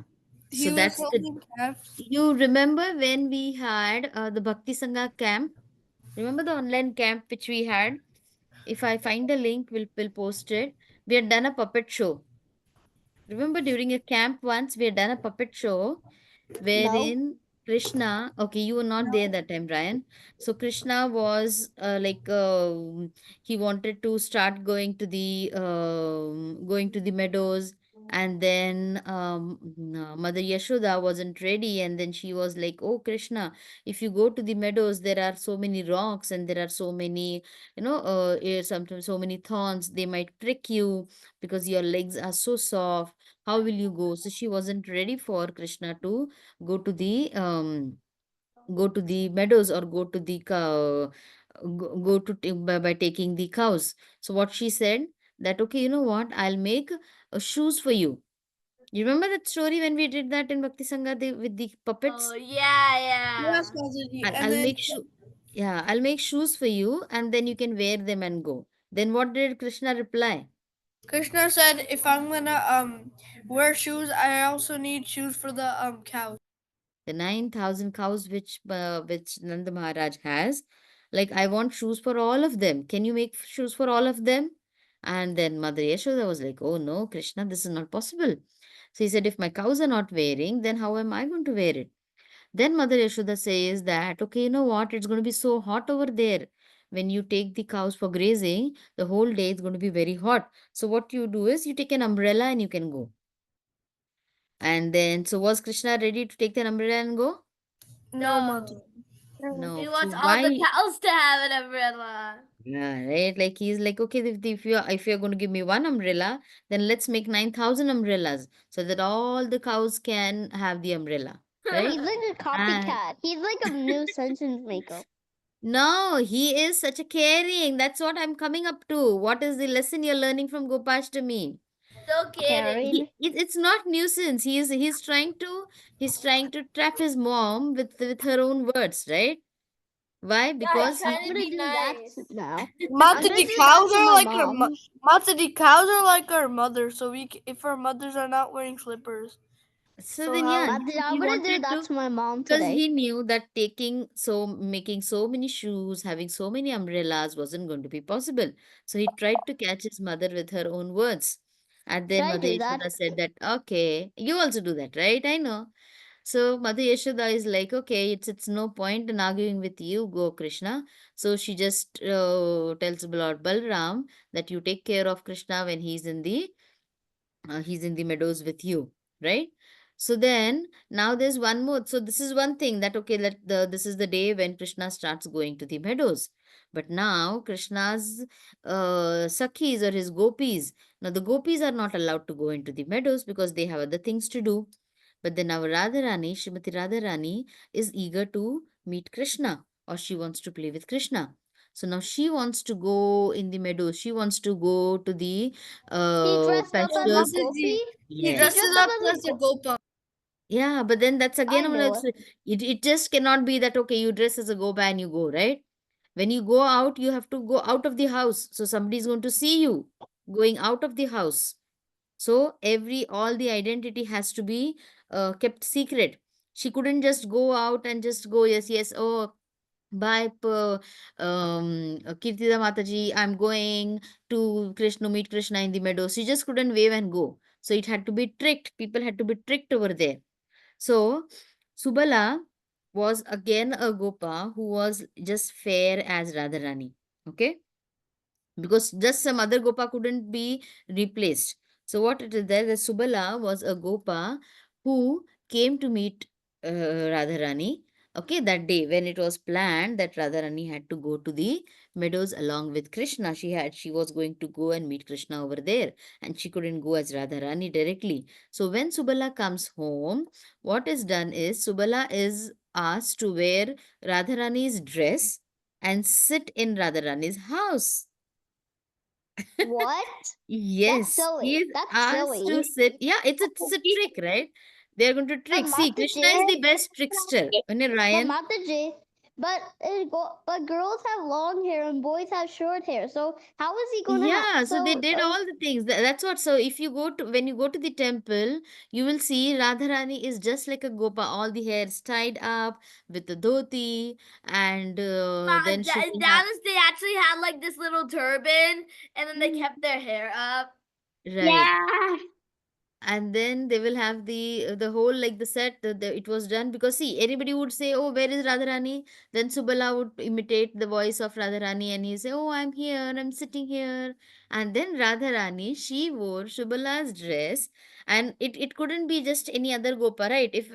he So was that's the. holding calves. You remember when we had the Bhakti Sangha camp? Remember the online camp which we had? If I find the link, we'll post it. We had done a puppet show. Remember during a camp once, we had done a puppet show wherein Krishna, okay, you were not there that time, Brian. So Krishna was he wanted to start going to the meadows, and then Mother Yashoda wasn't ready, and then she was like, "Oh Krishna, if you go to the meadows, there are so many rocks and there are so many, sometimes so many thorns. They might prick you because your legs are so soft. How will you go?" So she wasn't ready for Krishna to go to the meadows or go to the cow go to by taking the cows. So what she said, that okay, you know what, I'll make shoes for you. You remember that story when we did that in Bhakti Sangha, with the Oh puppets? yeah, yeah. Yes, Mataji. I'll, And I'll then make shoe Yeah, I'll make shoes for you, and then you can wear them and go. Then what did Krishna reply? Krishna said, if I'm gonna wear shoes, I also need shoes for the cows. The 9,000 cows which Nanda Maharaj has. Like, I want shoes for all of them. Can you make shoes for all of them? And then Mother Yashoda was like, oh no, Krishna, this is not possible. So he said, if my cows are not wearing, then how am I going to wear it? Then Mother Yashoda says that, okay, you know what? It's going to be so hot over there. When you take the cows for grazing, the whole day it's going to be very hot. So what you do is you take an umbrella and you can go. And then, so was Krishna ready to take the umbrella and go? No, No. Mataji. No. He So wants all the why? cows to have an umbrella. Yeah, right. Like he's like, okay, if you're going to give me one umbrella, then let's make 9,000 umbrellas so that all the cows can have the umbrella, right? He's like a And copycat. He's like a new sentence maker. no, he is such a caring. That's what I'm coming up to. What is the lesson you're learning from Gopastami? So caring. It's not nuisance. He's trying to trap his mom with her own words, right? Why? Yeah, he's Because trying to gonna be do that nice. now. I'm gonna Mataji do cows that to are my like our mom. Mataji cows are like our mother. So if our mothers are not wearing slippers, so so then, how? yeah, I'm he gonna do wanted that to, to my mom because today. he knew that making so many shoes, having so many umbrellas wasn't going to be possible. So he tried to catch his mother with her own words. And Should then I Mother do that? Yashoda said that, okay, you also do that, right? I know. So Mother Yashoda is like, okay, it's no point in arguing with you, go Krishna. So she just tells Lord Balram that you take care of Krishna when he's in the meadows with you, right? So then now there's one more. So this is one thing, that okay, this is the day when Krishna starts going to the meadows. But now Krishna's sakhis, or his gopis, now the gopis are not allowed to go into the meadows because they have other things to do. But then our Radharani, Srimati Radharani, is eager to meet Krishna, or she wants to play with Krishna. So now she wants to go in the meadows. She wants to go to the She dressed up as a pastures. Mataji, gopi. he She Yes. dresses dressed up up as a as a gopa. Yeah, but then that's again, I I mean, know it. it just cannot be that, okay, you dress as a gopa and you go, right? When you go out, you have to go out of the house. So somebody is going to see you going out of the house. So all the identity has to be kept secret. She couldn't just go out and just go, yes, yes, oh, bye, Kirtida Mataji, I'm going to meet Krishna in the meadow. She just couldn't wave and go. So it had to be tricked. People had to be tricked over there. So Subala was again a Gopa who was just fair as Radharani. Okay, because just some other Gopa couldn't be replaced. So what it is there, the Subala was a Gopa who came to meet Radharani. Okay, that day when it was planned that Radharani had to go to the meadows along with Krishna, she was going to go and meet Krishna over there, and she couldn't go as Radharani directly. So when Subala comes home, what is done is Subala is asked to wear Radharani's dress and sit in Radharani's house. What? Yes, he silly. is That's asked to silly. sit. Yeah, it's a trick, right? They're going to But trick. See, Krishna is Mataji, the best trickster. When but Ryan, Mataji, but girls have long hair and boys have short hair. So how is he gonna have? yeah, so they did all the things. That's what. So if you go to when you go to the temple, you will see Radharani is just like a gopa. All the hairs tied up with the dhoti, and then she will have Dallas, they actually had like this little turban, and then they kept their hair up. right. Yeah. And then they will have the whole like the set it was done because see anybody would say, oh, where is Radharani? Then Subala would imitate the voice of Radharani and he say, oh, I'm here, I'm sitting here. And then Radharani, she wore Subala's dress, and it couldn't be just any other gopa, right? If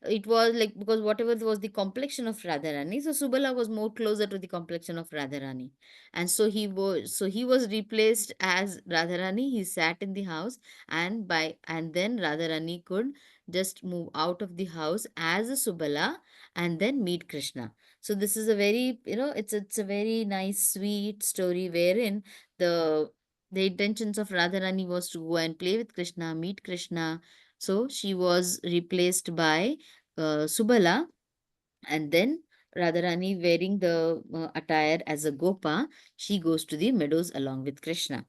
it was like, because whatever was the complexion of Radharani, so Subala was more closer to the complexion of Radharani, and so he was replaced as Radharani. He sat in the house, and then Radharani could just move out of the house as a Subala and then meet Krishna. So this is a very, it's a very nice sweet story wherein the the intentions of Radharani was to go and play with Krishna, meet Krishna. So she was replaced by Subala, and then Radharani, wearing the attire as a Gopa, she goes to the meadows along with Krishna.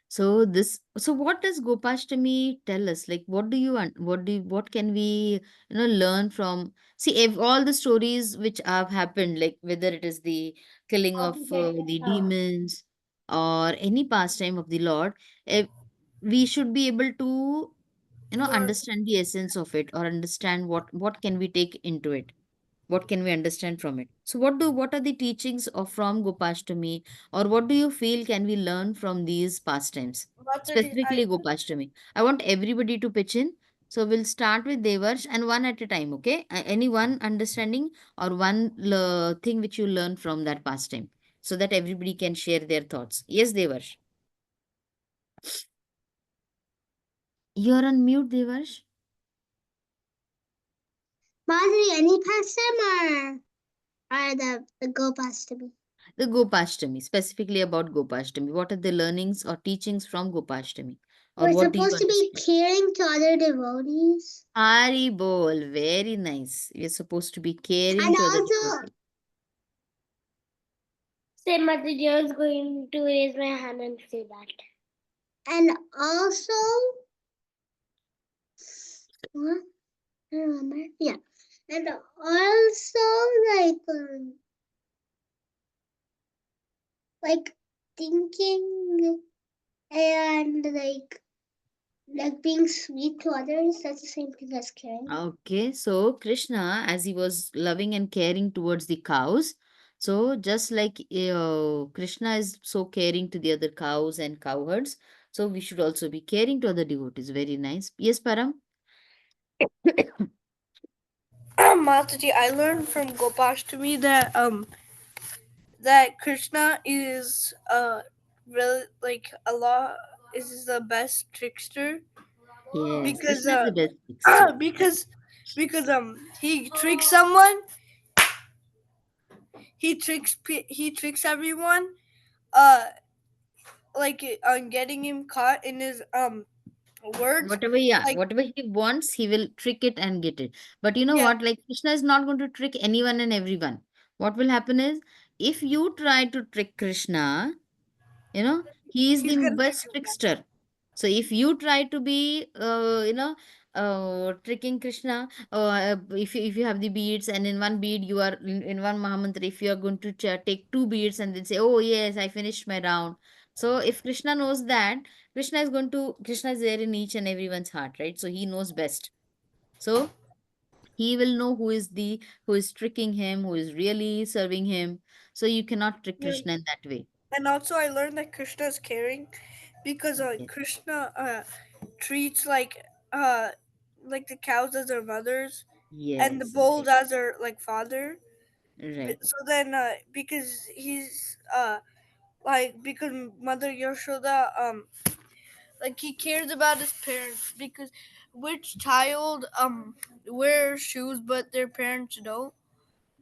So what does Gopashtami tell us? Like, what can we, learn from? See, if all the stories which have happened, like whether it is the killing of the demons or any pastime of the Lord, if we should be able to, Learn. understand the essence of it, or understand what can we take into it, what can we understand from it. So what are the teachings of from Gopashtami, or what do you feel can we learn from these pastimes, Mataji, specifically Gopashtami? I want everybody to pitch in. So we'll start with Devarsh, and one at a time, okay? Any one understanding or one thing which you learn from that pastime, so that everybody can share their thoughts. Yes, Devarsh. You're on mute, Devarsh. Madhuri, any pastime or the Gopastami? The Gopashtami, specifically about Gopashtami. What are the learnings or teachings from Gopashtami? Or We're what do you supposed to be understand? caring to other devotees. Hari Bol, very nice. We're supposed to be caring And to other also, devotees. say Mataji, I was going to raise my hand and say that. And also, what? I remember. Yeah. And also, like, like thinking and like being sweet to others. That's the same thing as caring. Okay, so Krishna, as he was loving and caring towards the cows, so just like Krishna is so caring to the other cows and cowherds, so we should also be caring to other devotees. Very nice. Yes, Param? Mataji, I learned from Gopashtami that Krishna is really like Allah is the best trickster Yes, because Krishna is the best trickster. because he tricks someone, he tricks everyone uh like on getting him caught in his words, Whatever, yeah, like whatever he wants, he will trick it and get it. But you know yeah, what? Like Krishna is not going to trick anyone and everyone. What will happen is, if you try to trick Krishna, he is he's the gonna trick best you back. trickster. So if you try to be, tricking Krishna, if you have the beads, and in one bead you are in one Mahamantra, if you are going to take two beads and then say, oh yes, I finished my round. So if Krishna knows that, Krishna is there in each and everyone's heart, right? So he knows best. So he will know who is tricking him, who is really serving him. So you cannot trick Yeah. Krishna in that way. And also I learned that Krishna is caring because Yes, Krishna treats like the cows as their mothers and the yes, bulls right, as their like father. right. So then because he's because Mother Yashoda like he cares about his parents because which child wears shoes but their parents don't,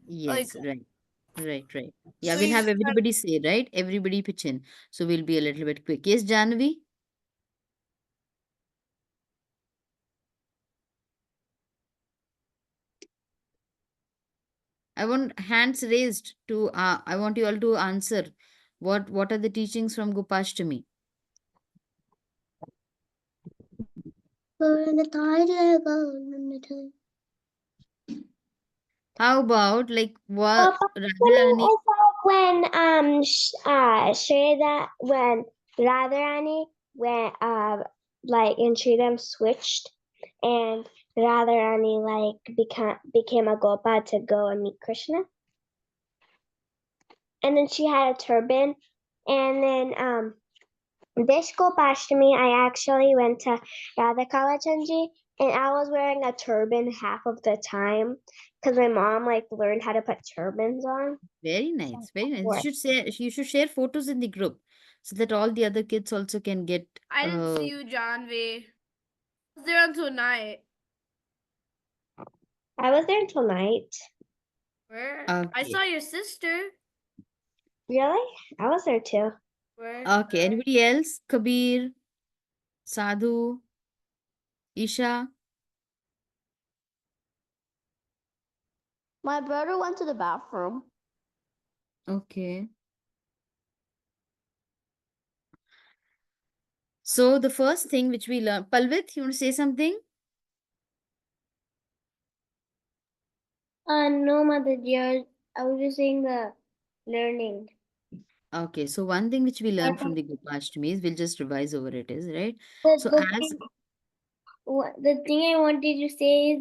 like Yes, right. Right, right. Yeah, So we'll you have just everybody say, right? Everybody pitch in. So we'll be a little bit quick. Yes, Janvi? I want hands raised to I want you all to answer. What are the teachings from Gopastami? How about like what Gopastami Radharani? is like when Shreda when Radharani when like and Sridham switched and Radharani like became a Gopa to go and meet Krishna. And then she had a turban. And then this Gopashtami, I actually went to Radha Kalachandji, and I was wearing a turban half of the time because my mom like learned how to put turbans on. Very nice, very nice. What? You should share photos in the group so that all the other kids also can get I didn't see you, Janvi. I was there until night. I was there until night. Where? I okay. saw your sister. Really? I was there too. Where? Okay. Anybody else? Kabir, Sadhu, Isha? My brother went to the bathroom. Okay. So the first thing which we learn, Palvit, you want to say something? No, Mother dear. I was just saying the learning. Okay, so one thing which we learned from the Gopashtami is we'll just revise over it is right. The, So the as the thing I wanted to say is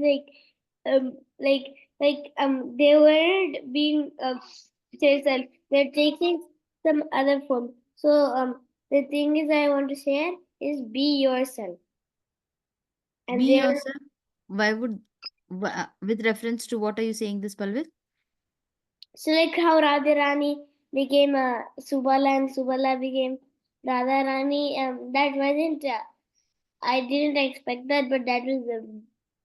they weren't being themselves. They're taking some other form. So the thing is I want to share is be yourself. And be they're yourself, why would with reference to what are you saying this, Palvit? so like how Radharani became Subala and Subala became Radharani. That wasn't I didn't expect that, but that was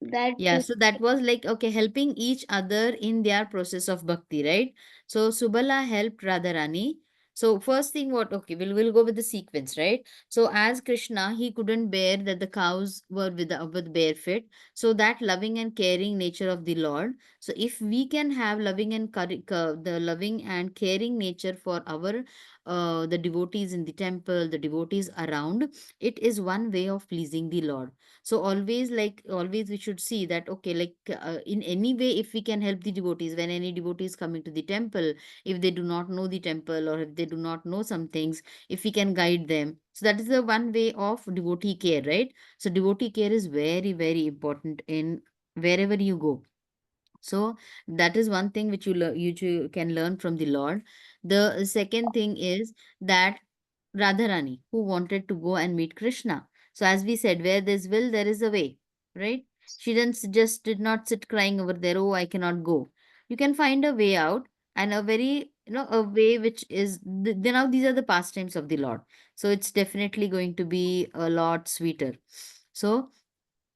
that. Yeah, so that was like, okay, helping each other in their process of bhakti, right? So Subala helped Radharani. So first thing what, okay, we'll go with the sequence, right? So as Krishna, he couldn't bear that the cows were with bare feet. So that loving and caring nature of the Lord. So if we can have loving and the loving and caring nature for our the devotees in the temple, the devotees around, it is one way of pleasing the Lord. So always, like always, we should see that, okay, like in any way, if we can help the devotees, when any devotees coming to the temple, if they do not know the temple or if they do not know some things, if we can guide them, so that is the one way of devotee care, right? So devotee care is very, very important in wherever you go. So that is one thing which you can learn from the Lord. The second thing is that Radharani, who wanted to go and meet Krishna. So as we said, where there's will, there is a way, right? She did not sit crying over there, oh, I cannot go. You can find a way out, and a very, a way which is, now these are the pastimes of the Lord. So it's definitely going to be a lot sweeter. So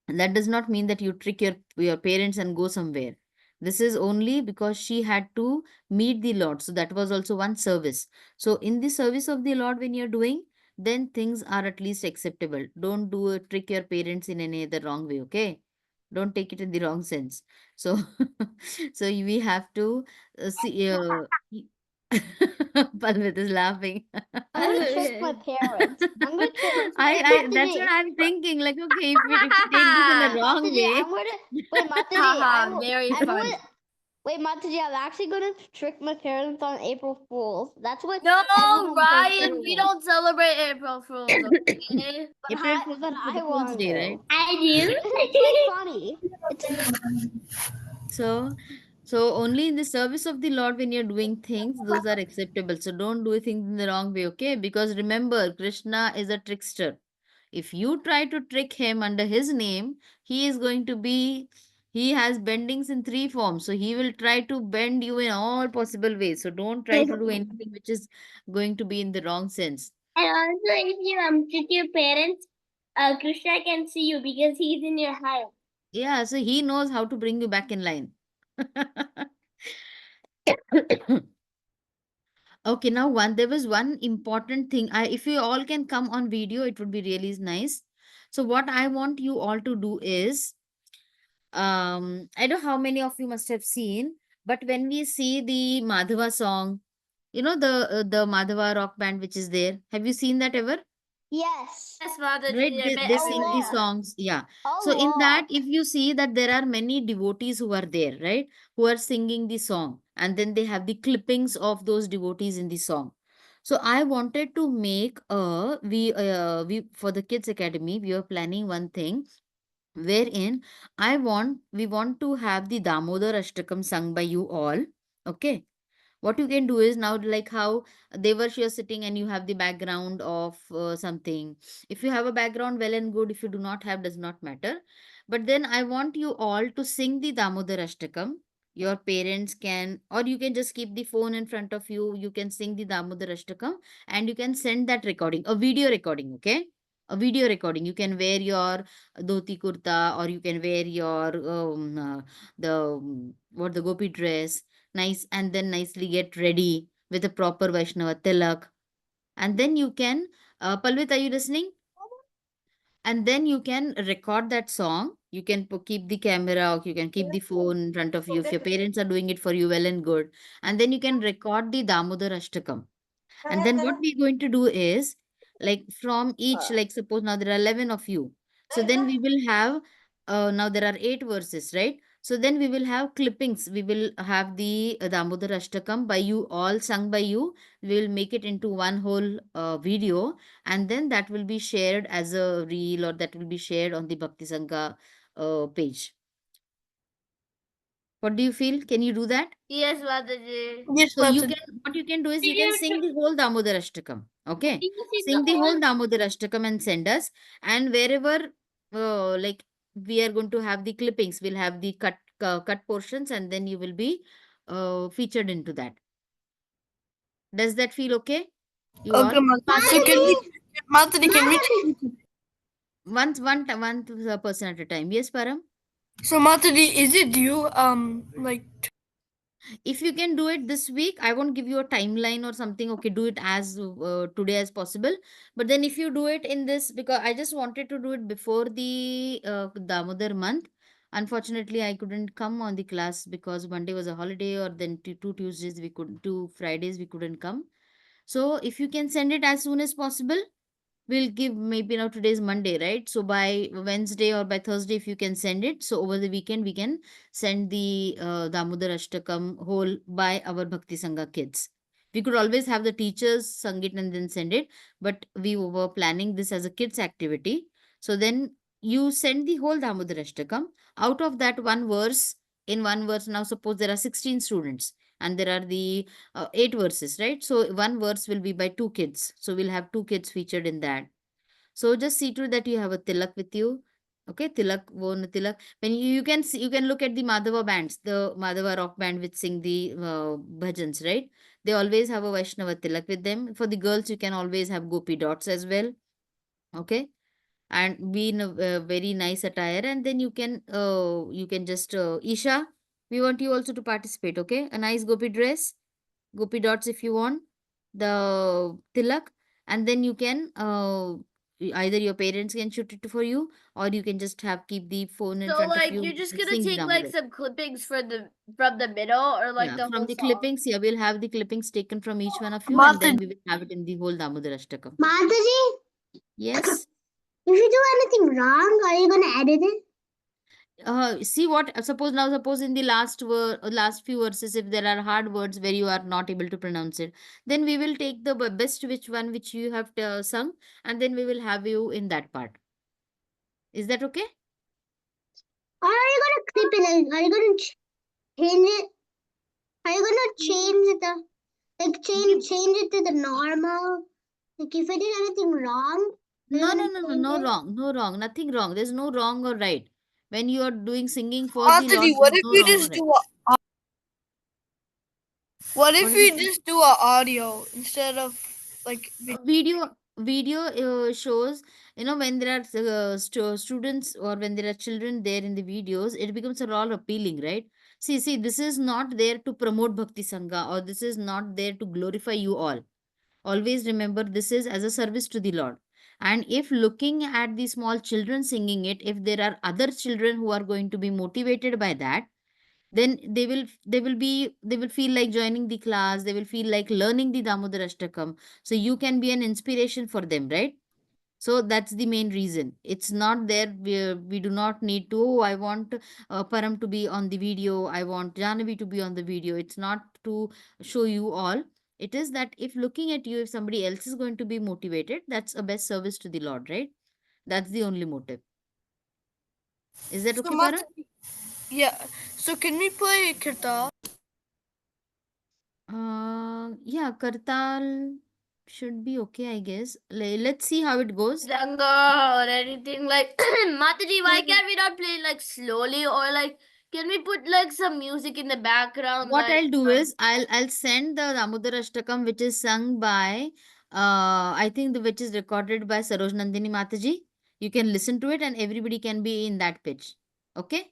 that does not mean that you trick your parents and go somewhere. This is only because she had to meet the Lord. So that was also one service. So in the service of the Lord, when you're doing, then things are at least acceptable. Don't do trick your parents in any other wrong way, okay? Don't take it in the wrong sense. So so we have to see Palvit is laughing. I'm gonna trick my parents. I'm gonna trick. Wait, I that's what Mataji. I'm thinking. Like, okay, if we take this in the wrong Mataji, way, I'm gonna wait, Mataji. Haha, very I'm fun. going. Wait, Mataji, I'm actually gonna trick my parents on April Fools. That's what No, everyone thinks Ryan, they're we doing. don't celebrate April Fools, okay? April Fool's But is the I Fool's want Day, to. right? I do. It's like funny. It's So, so only in the service of the Lord when you're doing things, those are acceptable. So don't do things in the wrong way, okay? Because remember, Krishna is a trickster. If you try to trick him under his name, he is going to be, he has bendings in three forms. So he will try to bend you in all possible ways. So don't try to do anything which is going to be in the wrong sense. And also, if you trick your parents, Krishna can see you because he's in your heart. Yeah, so he knows how to bring you back in line. Okay, now there was one important thing. If you all can come on video, it would be really nice. So what I want you all to do is, I don't know how many of you must have seen, but when we see the Madhava song, the Madhava rock band which is there. Have you seen that ever? Yes. Yes, Right, Mataji, I met they A sing the lot. everywhere. songs. Yeah. A So in that, lot. if you see that there are many devotees who are there, right? Who are singing the song, and then they have the clippings of those devotees in the song. So I wanted to make we for the Kids Academy, we are planning one thing wherein we want to have the Damodar Ashtakam sung by you all. Okay, what you can do is now, like how Devarshi is sitting and you have the background of something. If you have a background, well and good. If you do not have, does not matter. But then I want you all to sing the Damodar Ashtakam. Your parents can, or you can just keep the phone in front of you. You can sing the Damodar Ashtakam and you can send that recording, a video recording. Okay, a video recording. You can wear your dhoti kurta, or you can wear your what, the gopi dress, nice, and then nicely get ready with a proper Vaishnava tilak. And then you can, Palvit, are you listening? And then you can record that song. You can keep the camera, or you can keep the phone in front of you. If your parents are doing it for you, well and good. And then you can record the Damodar Ashtakam. And then what we're going to do is, like from each, like suppose now there are 11 of you. So then we will have, now there are 8 verses, right? So then we will have clippings. We will have the Damodar Ashtakam by you, all sung by you. We will make it into one whole video. And then that will be shared as a reel, or that will be shared on the Bhakti Sangha page. What do you feel? Can you do that? Yes, Mataji. Yes, So you Mataji. can, what you can do is, you can Video sing the whole Damodar Ashtakam. Can Okay, you see sing the all? whole Damodar Ashtakam and send us. And wherever, like we are going to have the clippings, we'll have the cut portions, and then you will be featured into that. Does that feel okay? You Okay, all, Mataji. So can we, Mataji, can we? one person at a time. Yes, Param. So Mataji, is it you? Like If you can do it this week, I won't give you a timeline or something. Okay, do it as today as possible. But then if you do it in this, because I just wanted to do it before the Damodar month. Unfortunately, I couldn't come on the class because Monday was a holiday, or then two Tuesdays we could, 2 Fridays we couldn't come. So if you can send it as soon as possible, we'll give, maybe now today's Monday, right? So by Wednesday or by Thursday, if you can send it. So over the weekend, we can send the Damodar Ashtakam whole by our Bhakti Sangha kids. We could always have the teachers sing it and then send it, but we were planning this as a kids activity. So then you send the whole Damodar Ashtakam. Out of that one verse, in one verse, now suppose there are 16 students and there are the 8 verses, right? So one verse will be by 2 kids. So we'll have 2 kids featured in that. So just see to it that you have a tilak with you. Okay, tilak, one tilak. When you can see, you can look at the Madhava bands, the Madhava rock band which sing the bhajans, right? They always have a Vaishnava tilak with them. For the girls, you can always have gopi dots as well. Okay, and be in a very nice attire, and then you can just Isha, we want you also to participate. Okay, a nice gopi dress, gopi dots if you want, the tilak, and then you can either your parents can shoot it for you, or you can just have keep the phone in So, front of like, you you're just and gonna sing take like Damodar. some clippings for the from the middle, or like Yeah, the from whole the song? clippings, yeah, we'll have the clippings taken from each one of you, and then Mataji. we will have it in the whole Damodar Ashtakam. Mataji, Yes. if you do anything wrong, are you gonna edit it? See what, suppose in the last few verses, if there are hard words where you are not able to pronounce it, then we will take the best which one which you have sung, and then we will have you in that part. Is that okay? Or are you gonna clip it? Are you gonna change it? Are you gonna change the change it to the normal? Like if I did anything wrong, are you No, no, gonna no, no, change no it? wrong, no wrong, nothing wrong. There's no wrong or right. When you are doing singing for the Mataji, Lord, what there's if no we wrong or just right. do a What What if is it? we just do a audio instead of like Video shows, when there are students, or when there are children there in the videos, it becomes a all appealing, right? See, this is not there to promote Bhakti Sangha, or this is not there to glorify you all. Always remember, this is as a service to the Lord. And if looking at the small children singing it, if there are other children who are going to be motivated by that, then they will feel like joining the class, they will feel like learning the Damodar Ashtakam. So you can be an inspiration for them, right? So that's the main reason. It's not there. We do not need to, oh, I want Param to be on the video. I want Janavi to be on the video. It's not to show you all. It is that if looking at you, if somebody else is going to be motivated, that's a best service to the Lord, right? That's the only motive. Is that So okay, Param? yeah. So can we play Kirtal? Yeah, Kartal should be okay, I guess. Let's see how it goes. Danga or anything like Mataji, why can't we not play like slowly, or like can we put like some music in the background, What like I'll do is I'll send the Damodar Ashtakam which is sung by I think which is recorded by Saroj Nandini Mataji. You can listen to it and everybody can be in that pitch. Okay?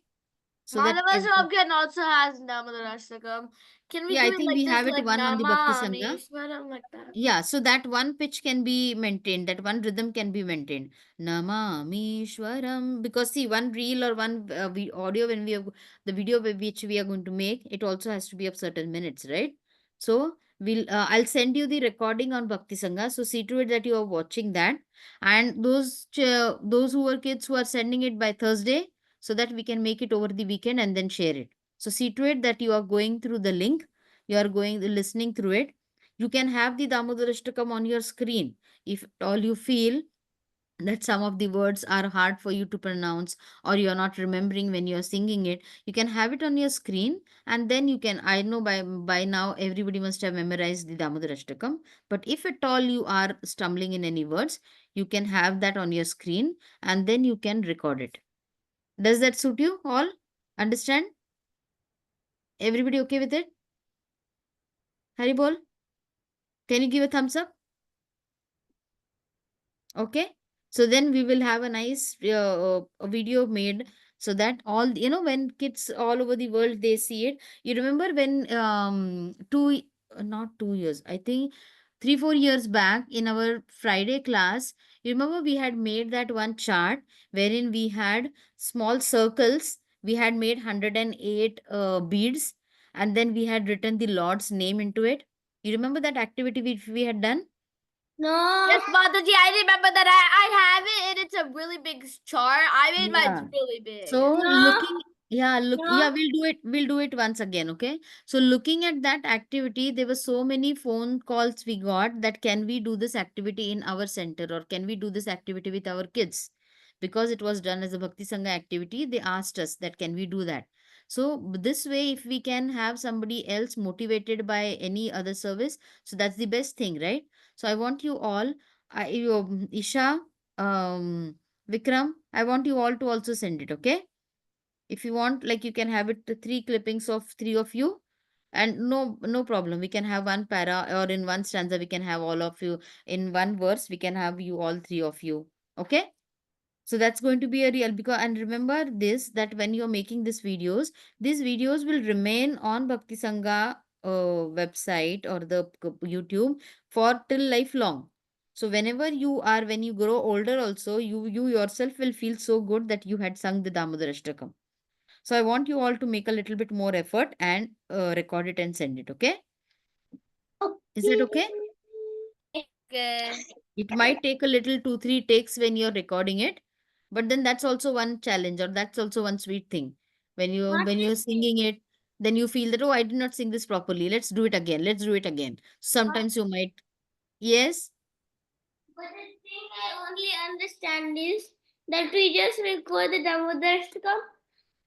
So that Madhava Swam also has Damodar Ashtakam. Can we yeah, do I it think like we this, have it like one on the Bhakti Nama Sangha. Ishwaram, like that? Yeah, so that one pitch can be maintained, that one rhythm can be maintained. Namamishwaram. Because see, one reel or one audio, when we have the video which we are going to make, it also has to be of certain minutes, right? So I'll send you the recording on Bhakti Sangha. So see to it that you are watching that. And those who are kids who are sending it by Thursday, so that we can make it over the weekend and then share it. So see to it that you are going through the link, you are going listening through it. You can have the Damodar Ashtakam on your screen. If at all you feel that some of the words are hard for you to pronounce, or you're not remembering when you're singing it, you can have it on your screen, and then you can, I know by now everybody must have memorized the Damodar Ashtakam, but if at all you are stumbling in any words, you can have that on your screen and then you can record it. Does that suit you all? Understand? Everybody okay with it? Haribol, can you give a thumbs up? Okay, so then we will have a nice a video made, so that all, when kids all over the world they see it. You remember when not 2 years, I think 3-4 years back in our Friday class, you remember we had made that one chart wherein we had small circles, we had made 108 beads, and then we had written the Lord's name into it. You remember that activity we had done? No. Yes, Mataji, I remember that. I have it, and it's a really big chart. I made Yeah. mine really big. So No. yeah, No. we'll do it once again, okay? So looking at that activity, there were so many phone calls we got that can we do this activity in our center, or can we do this activity with our kids? Because it was done as a Bhakti Sangha activity, they asked us that can we do that. So this way, if we can have somebody else motivated by any other service, so that's the best thing, right? So I want you all, Isha, Vikram, I want you all to also send it, okay? If you want, like, you can have it three clippings of three of you, and no problem. We can have one para, or in one stanza we can have all of you. In one verse we can have you all three of you. Okay? So that's going to be a real, because, and remember this, that when you're making these videos will remain on Bhakti Sangha website or the YouTube for till lifelong. So when you grow older also, you yourself will feel so good that you had sung the Damodar Ashtakam. So I want you all to make a little bit more effort and record it and send it. Okay? Is that okay? Okay. It might take a little 2-3 takes when you're recording it, but then that's also one challenge, or that's also one sweet thing. When you're singing it, then you feel that, oh, I did not sing this properly. Let's do it again. Let's do it again. Sometimes you might, yes, But the thing I only understand is that we just record the Damodar Ashtakam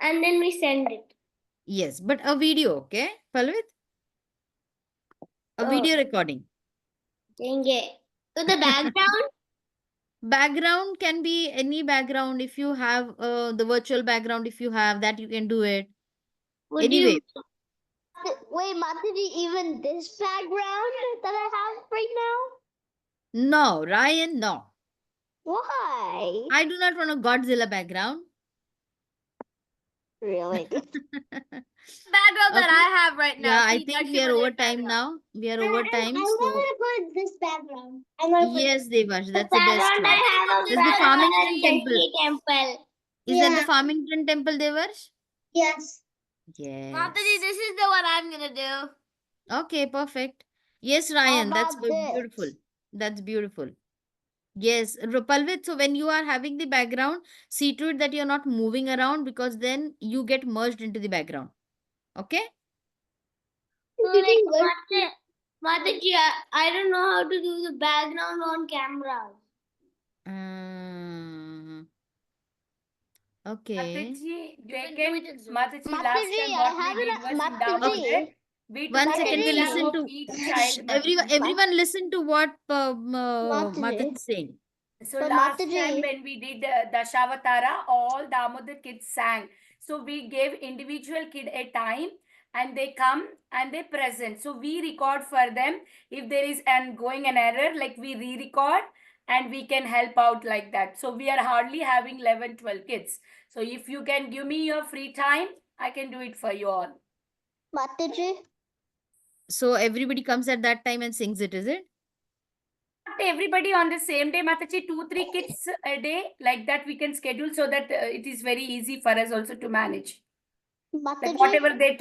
and then we send it. yes, but a video, okay, Palvit, a Oh, video recording. dang it. So the background? Background can be any background. If you have the virtual background, if you have that, you can do it. Would Anyway, you? Wait, Mataji, even this background that I have right no, Ryan, no. now? Why? I do not want a Godzilla background. Really? Background that Okay. I have right now. Yeah, I See, think that's we are your over red time background. now. We are over time. So put this background. I'm gonna put yes, Devansh, the that's the best background. one. I'm gonna I put have a this There's the background background Farmington in underneath. Temple. Delhi temple. Is that the Yeah. Farmington Temple, Devansh? Yes. Mataji, Yes. this is the one I'm gonna do. Okay, perfect. Yes, How Ryan, that's about beautiful. this? That's beautiful. Yes, Rupalvit, so when you are having the background, see to it that you're not moving around because then you get merged into the background. Okay? So like, Mataji, I don't know how to do the background on camera. Okay. Mataji, can they do can, it in Zoom. Mataji, last Mataji, time I what we have did it. was in Damodar, Mataji. we took One an second, we'll exam listen Mataji. of to each shh, child, Mataji. everyone listen to what Mataji Mataji. is saying. So But last time Mataji. when we did Dashavatara, all Damodar kids sang. So we gave individual kid a time and they come and they present. So we record for them. If there is an error, like we re-record and we can help out like that. So we are hardly having 11, 12 kids. So if you can give me your free time, I can do it for you all. Mataji. So everybody comes at that time and sings it, is it? Not everybody on the same day, Mataji, 2, 3 kids a day, like that we can schedule so that it is very easy for us also to manage. Like Mataji. whatever their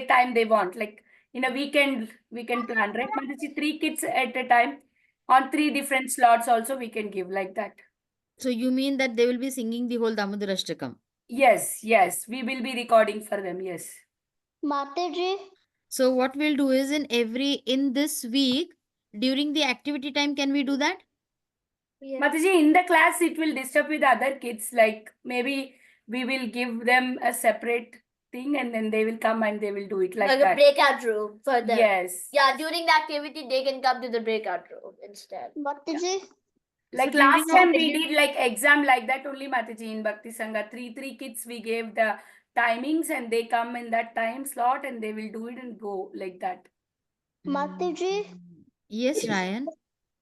time they want. Like in a weekend, we can plan, right? Mataji, 3 kids at a time on 3 different slots also we can give like that. So you mean that they will be singing the whole Damodar Ashtakam? Yes, yes, we will be recording for them. Yes. Mataji. So what we'll do is in this week, during the activity time, can we do that? Yeah. Mataji, in the class, it will disturb with other kids. Like maybe we will give them a separate thing and then they will come and they will do it like Like that. a breakout room for them. Yes. Yeah, during the activity, they can come to the breakout room instead. Mataji. Like So during last our time we did like exam like that only, Mataji, in Bhakti Sangha. Three kids we gave the timings and they come in that time slot and they will do it and go like that. Mataji. Yes, Ryan.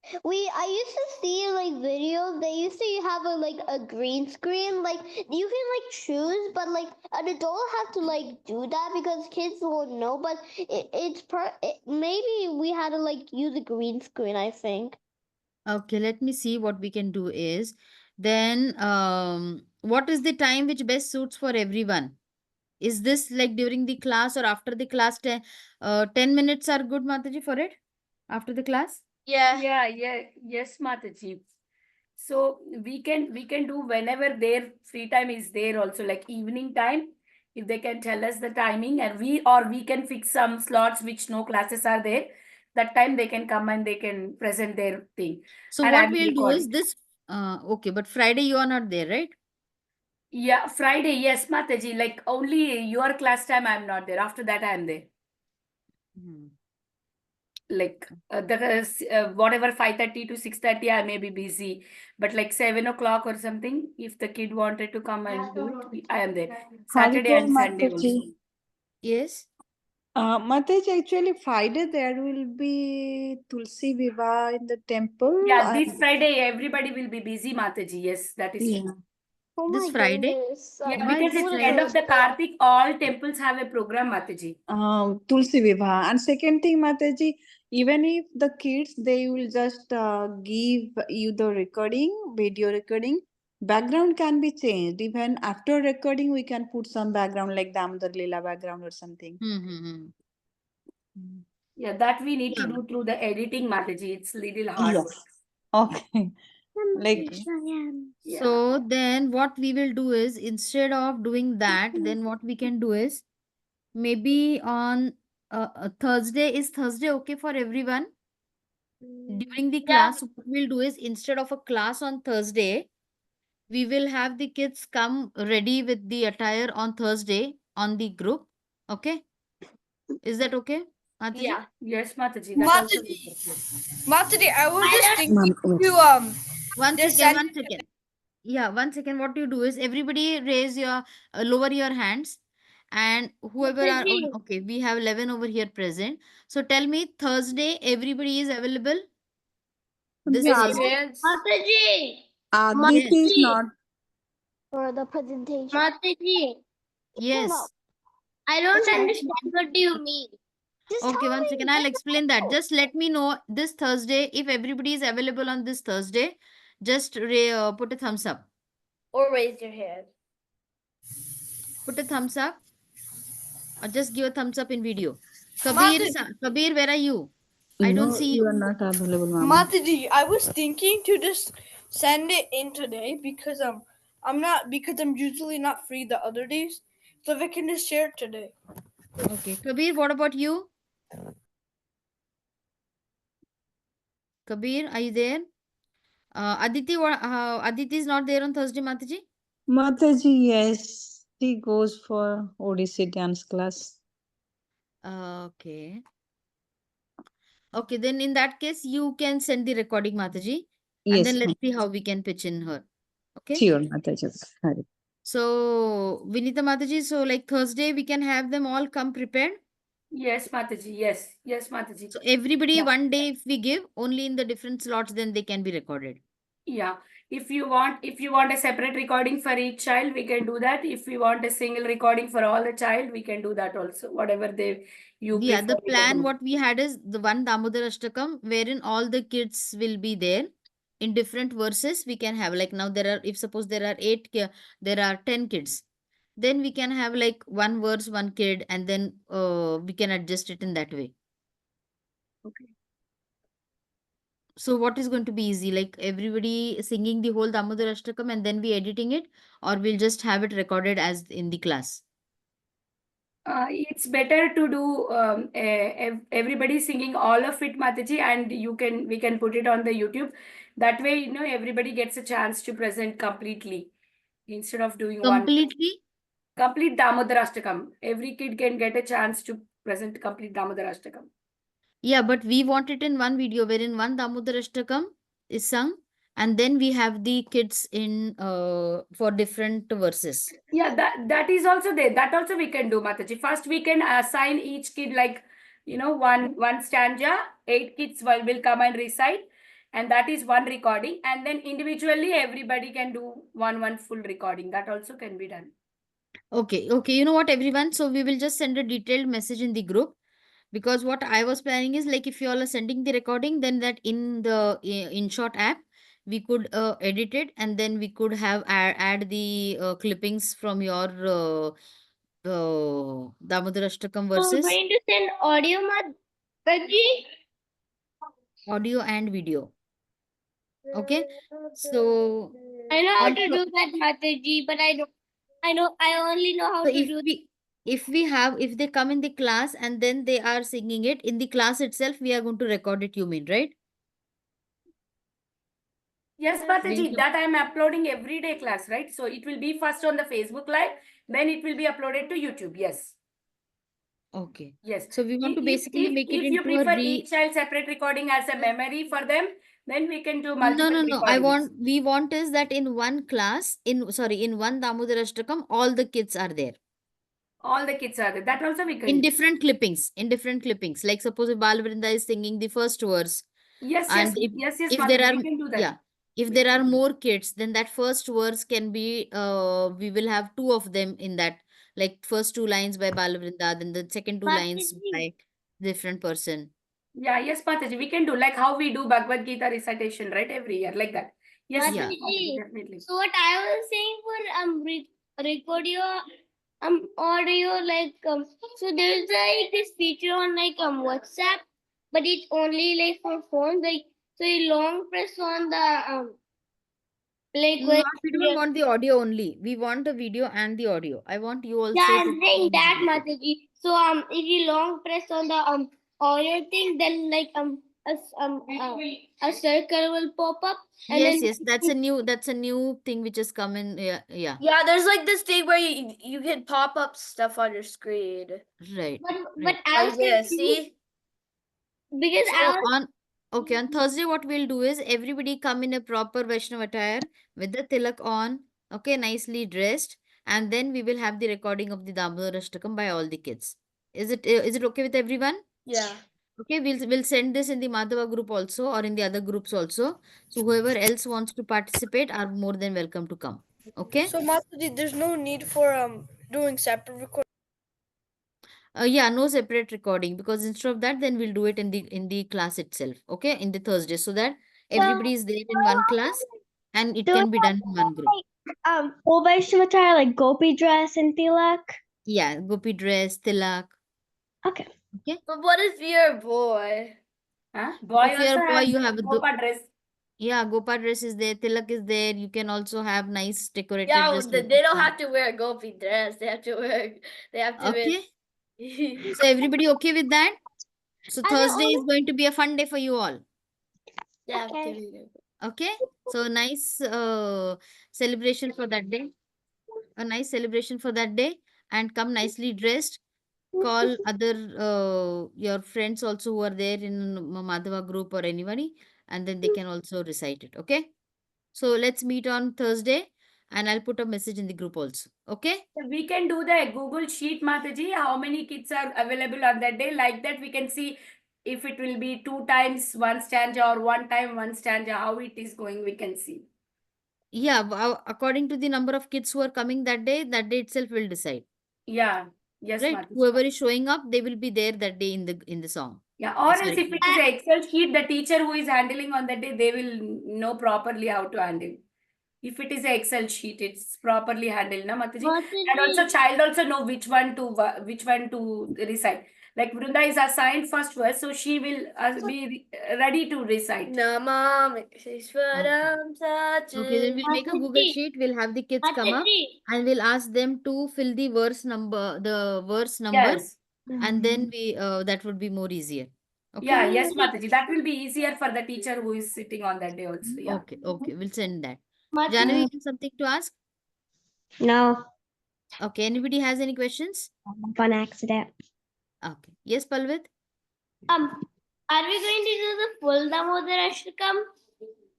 I used to see like videos. They used to have a green screen. Like you can like choose, but like an adult have to like do that because kids won't know. But maybe we had to like use a green screen. I think. Okay, let me see what we can do is then what is the time which best suits for everyone? Is this like during the class or after the class? 10 minutes are good, Mataji, for it? After the class? Yeah. Yes, Mataji. So we can do whenever their free time is there also, like evening time, if they can tell us the timing and we can fix some slots which no classes are there. That time they can come and they can present their thing. So And I what will we'll do record is it. this okay, but Friday you are not there, right? Yeah, Friday, yes, Mataji. Like only your class time I'm not there. After that I'm there. Hmm. Like whatever 5:30 to 6:30 I may be busy, but like 7 o'clock or something, if the kid wanted to come and do it, I am there. Saturday Haribol and Sunday Mataji. also. Yes. Mataji, actually Friday there will be Tulsi Viva in the temple. Yeah, this Friday everybody will be busy, Mataji. Yes, that is Yeah. true. Oh This my Friday? goodness! Yeah, Why because this it's Who end Friday? of the does? Kartik, all temples have a program, Mataji. Tulsi Vivaha. And second thing, Mataji, even if the kids, they will just give you the recording, video recording, background can be changed. Even after recording, we can put some background like Damodar Leela background or something. Hmm. Yeah, that we need to Yeah. do through the editing, Mataji. It's little hard work. Yes. Okay. Like, Okay. Yeah. So then what we will do is instead of doing that, then what we can do is maybe on Thursday. Is Thursday okay for everyone? During the Yeah. class, what we'll do is instead of a class on Thursday, we will have the kids come ready with the attire on Thursday on the group. Okay? Is that okay, Mataji? Yeah. Yes, Mataji. That also will work. Yes. Mataji, I was just thinking Ma'am, to One just second, send one second. Yeah, one second. What you do is everybody raise your lower your hands, and whoever are on. Okay, we have 11 over here present. So tell me, Thursday everybody is available this yeah, Thursday. Mataji. this Yes. is Mataji. not. For the presentation. Mataji. Yes. I don't It's a- understand. What do you mean? Just Okay, tell one me. second. I'll explain that. Just let me know this Thursday. If everybody is available on this Thursday, just put a thumbs up. Or raise your hand. Put a thumbs up or just give a thumbs up in video. Mataji, Kabir, where are you? I don't No, see you you. are not available, Mama. Mataji, I was thinking to just send it in today because I'm usually not free the other days. So if I can just share it today. Okay. Kabir, what about you? Kabir, are you there? Aditi is not there on Thursday, Mataji? Mataji, yes, she goes for Odissi dance class. Okay. Okay, then in that case, you can send the recording, Mataji. And then Yes, let's ma'am. see how we can pitch in her. Okay. Sure, Mataji. Hari. So, Vinita Mataji, so like Thursday, we can have them all come prepared. Yes, Mataji. Yes. Yes, Mataji. So, everybody, Yeah. one day, if we give only in the different slots, then they can be recorded. Yeah. If you want a separate recording for each child, we can do that. If we want a single recording for all the child, we can do that also. Whatever you Yeah, prefer, the we can plan do. what we had is the one Damodar Ashtakam wherein all the kids will be there in different verses. We can have like now there are, if suppose there are there are 10 kids, then we can have like one verse, one kid, and then we can adjust it in that way. Okay. So what is going to be easy? Like everybody singing the whole Damodar Ashtakam and then we editing it, or we'll just have it recorded as in the class. It's better to do everybody singing all of it, Mataji, and we can put it on the YouTube. That way, everybody gets a chance to present completely instead of doing one Completely? complete Damodar Ashtakam. Every kid can get a chance to present complete Damodar Ashtakam. Yeah, but we want it in one video wherein one Damodar Ashtakam is sung and then we have the kids in for different verses. Yeah, that is also there. That also we can do, Mataji. First, we can assign each kid like, one stanza. 8 kids will come and recite, and that is one recording. And then individually, everybody can do one full recording. That also can be done. Okay, okay. You know what, everyone? So we will just send a detailed message in the group because what I was planning is like if you all are sending the recording, then that in the InShot app, we could edit it and then we could have add the clippings from your Damodar Ashtakam So I'm verses, going to send audio, Mataji. audio and video. Okay, so I know how on to do that, Mataji, but I only know how so to do. if they come in the class and then they are singing it in the class itself, we are going to record it, you mean, right? Yes, Then Mataji, that I am uploading everyday class, right? So it will be first on the Facebook Live, then it will be uploaded to YouTube. Yes. okay. Yes. So we want to basically make it If you into a prefer each child separate recording as a memory for them, then we can do multiple no. recordings. We want is that in one class, in one Damodar Ashtakam, all the kids are there. All the kids are there. That also we can In do. different clippings. Like suppose if Balvrinda is singing the first verse, Yes, and yes, if there Mataji, are we can do that. yeah, if there are more kids, then that first verse can be we will have two of them in that, like first two lines by Balvrinda, then the second two lines Mataji. by different person. Yeah, yes, Mataji, we can do like how we do Bhagavad Gita recitation, right? Every year, like that. Yes, Yeah. Mataji, definitely. So what I was saying for record your audio like so there's like this feature on like WhatsApp, but it's only like for phones. Like so you long press on the like No, where we don't want the audio only. We want the video and the audio. I want you yeah, also to I'm saying that video. Mataji. So if you long press on the audio thing, then like a circle will pop up and Yes, then yes, that's a new thing which has come in. Yeah, yeah. Yeah, there's like this thing where you can pop up stuff on your screen. Right. but Right. I Like was this, thinking see? because I So was on Thursday, what we'll do is everybody come in a proper Vaishnava attire with the tilak on, okay, nicely dressed, and then we will have the recording of the Damodar Ashtakam by all the kids. Is it okay with everyone? Yeah. Okay, we'll send this in the Madhava group also or in the other groups also. So whoever else wants to participate are more than welcome to come. Okay? So Mataji, there's no need for doing separate recording? Yeah, no separate recording, because instead of that, then we'll do it in the class itself. Okay, in the Thursday, so that everybody is there in one class and it Do can we be done in one group. full Vaishnava attire like gopi dress and tilak? Yeah, gopi dress, tilak. Okay. Okay. But what if you're a boy? Huh? Boy If you're also a boy, has you have a gopa dress. yeah, gopa dress is there, tilak is there. You can also have nice decorated Yeah, dress. they like don't that. have to wear a gopi dress. They have to wear. They have to wear. Okay. So everybody okay with that? So Are they Thursday is all going to be a fun day for you all. They have to okay? wear. Okay. So nice celebration for that day. A nice celebration for that day, and come nicely dressed. Call other your friends also who are there in Madhava group or anybody, and then they can also recite it. Okay. So let's meet on Thursday, and I'll put a message in the group also. Okay. We can do the Google Sheet, Mataji, how many kids are available on that day. Like that, we can see if it will be 2 times one stanza or 1 time one stanza, how it is going, we can see. Yeah. According to the number of kids who are coming that day itself will decide. Yeah. Yes, Right. Mataji. Whoever is showing up, they will be there that day in the song. Yeah, or else Sorry. if it is an Excel sheet, the teacher who is handling on that day, they will know properly how to handle. If it is an Excel sheet, it's properly handled, na Mataji. And also child also know which one to recite. Like Vrunda is assigned first verse, so she will be ready to recite. Namam Okay. Ishwaram Okay, then we'll make a Google sheet. We'll have the kids come up and we'll ask them to fill the verse number, Yes. and then we that would be more easier. Okay. Yeah, yes, Mataji. That will be easier for the teacher who is sitting on that day also. Yeah. Okay, okay, we'll send that. Mataji. Janavi, you have something to ask? No, Okay, anybody has any questions? fun accident. Okay. Yes, Palvit? Are we going to do the full Damodar Ashtakam?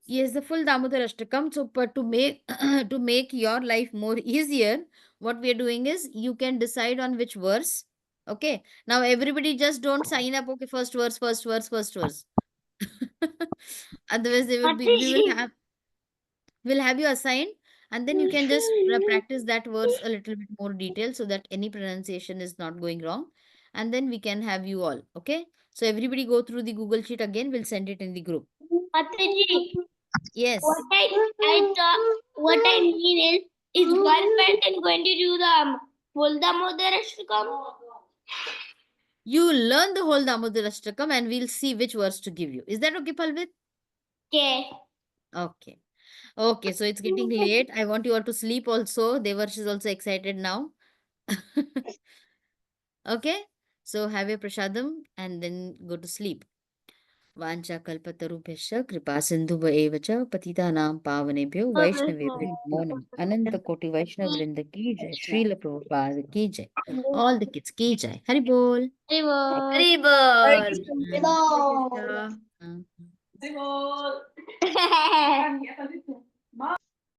Yes, the full Damodar Ashtakam. So, but to make to make your life more easier, what we are doing is you can decide on which verse. Okay. Now everybody just don't sign up. Okay, first verse, first verse, first verse. Otherwise, they will be. We'll have you assigned, and then you can just practice that verse a little bit more detail so that any pronunciation is not going wrong, and then we can have you all. Okay. So everybody go through the Google Sheet again. We'll send it in the group. Mataji, Yes. what I mean is one person going to do the full Damodar Ashtakam? You learn the whole Damodar Ashtakam and we'll see which verse to give you. Is that okay, Palvit? Okay. Okay. Okay, so it's getting late. I want you all to sleep also. Devarsh is also excited now. Okay. So have a prashadam and then go to sleep. Vancha kalpatarubhyascha kripa sindhu eva cha patitanam pavanebhyo vaishnavebhyo namo namah. Ananta koti Vaishnav vrinda ki jai. Srila Prabhupada ki jai. All the kids ki jai. Hari bol. Haribol. Krishna. Hello.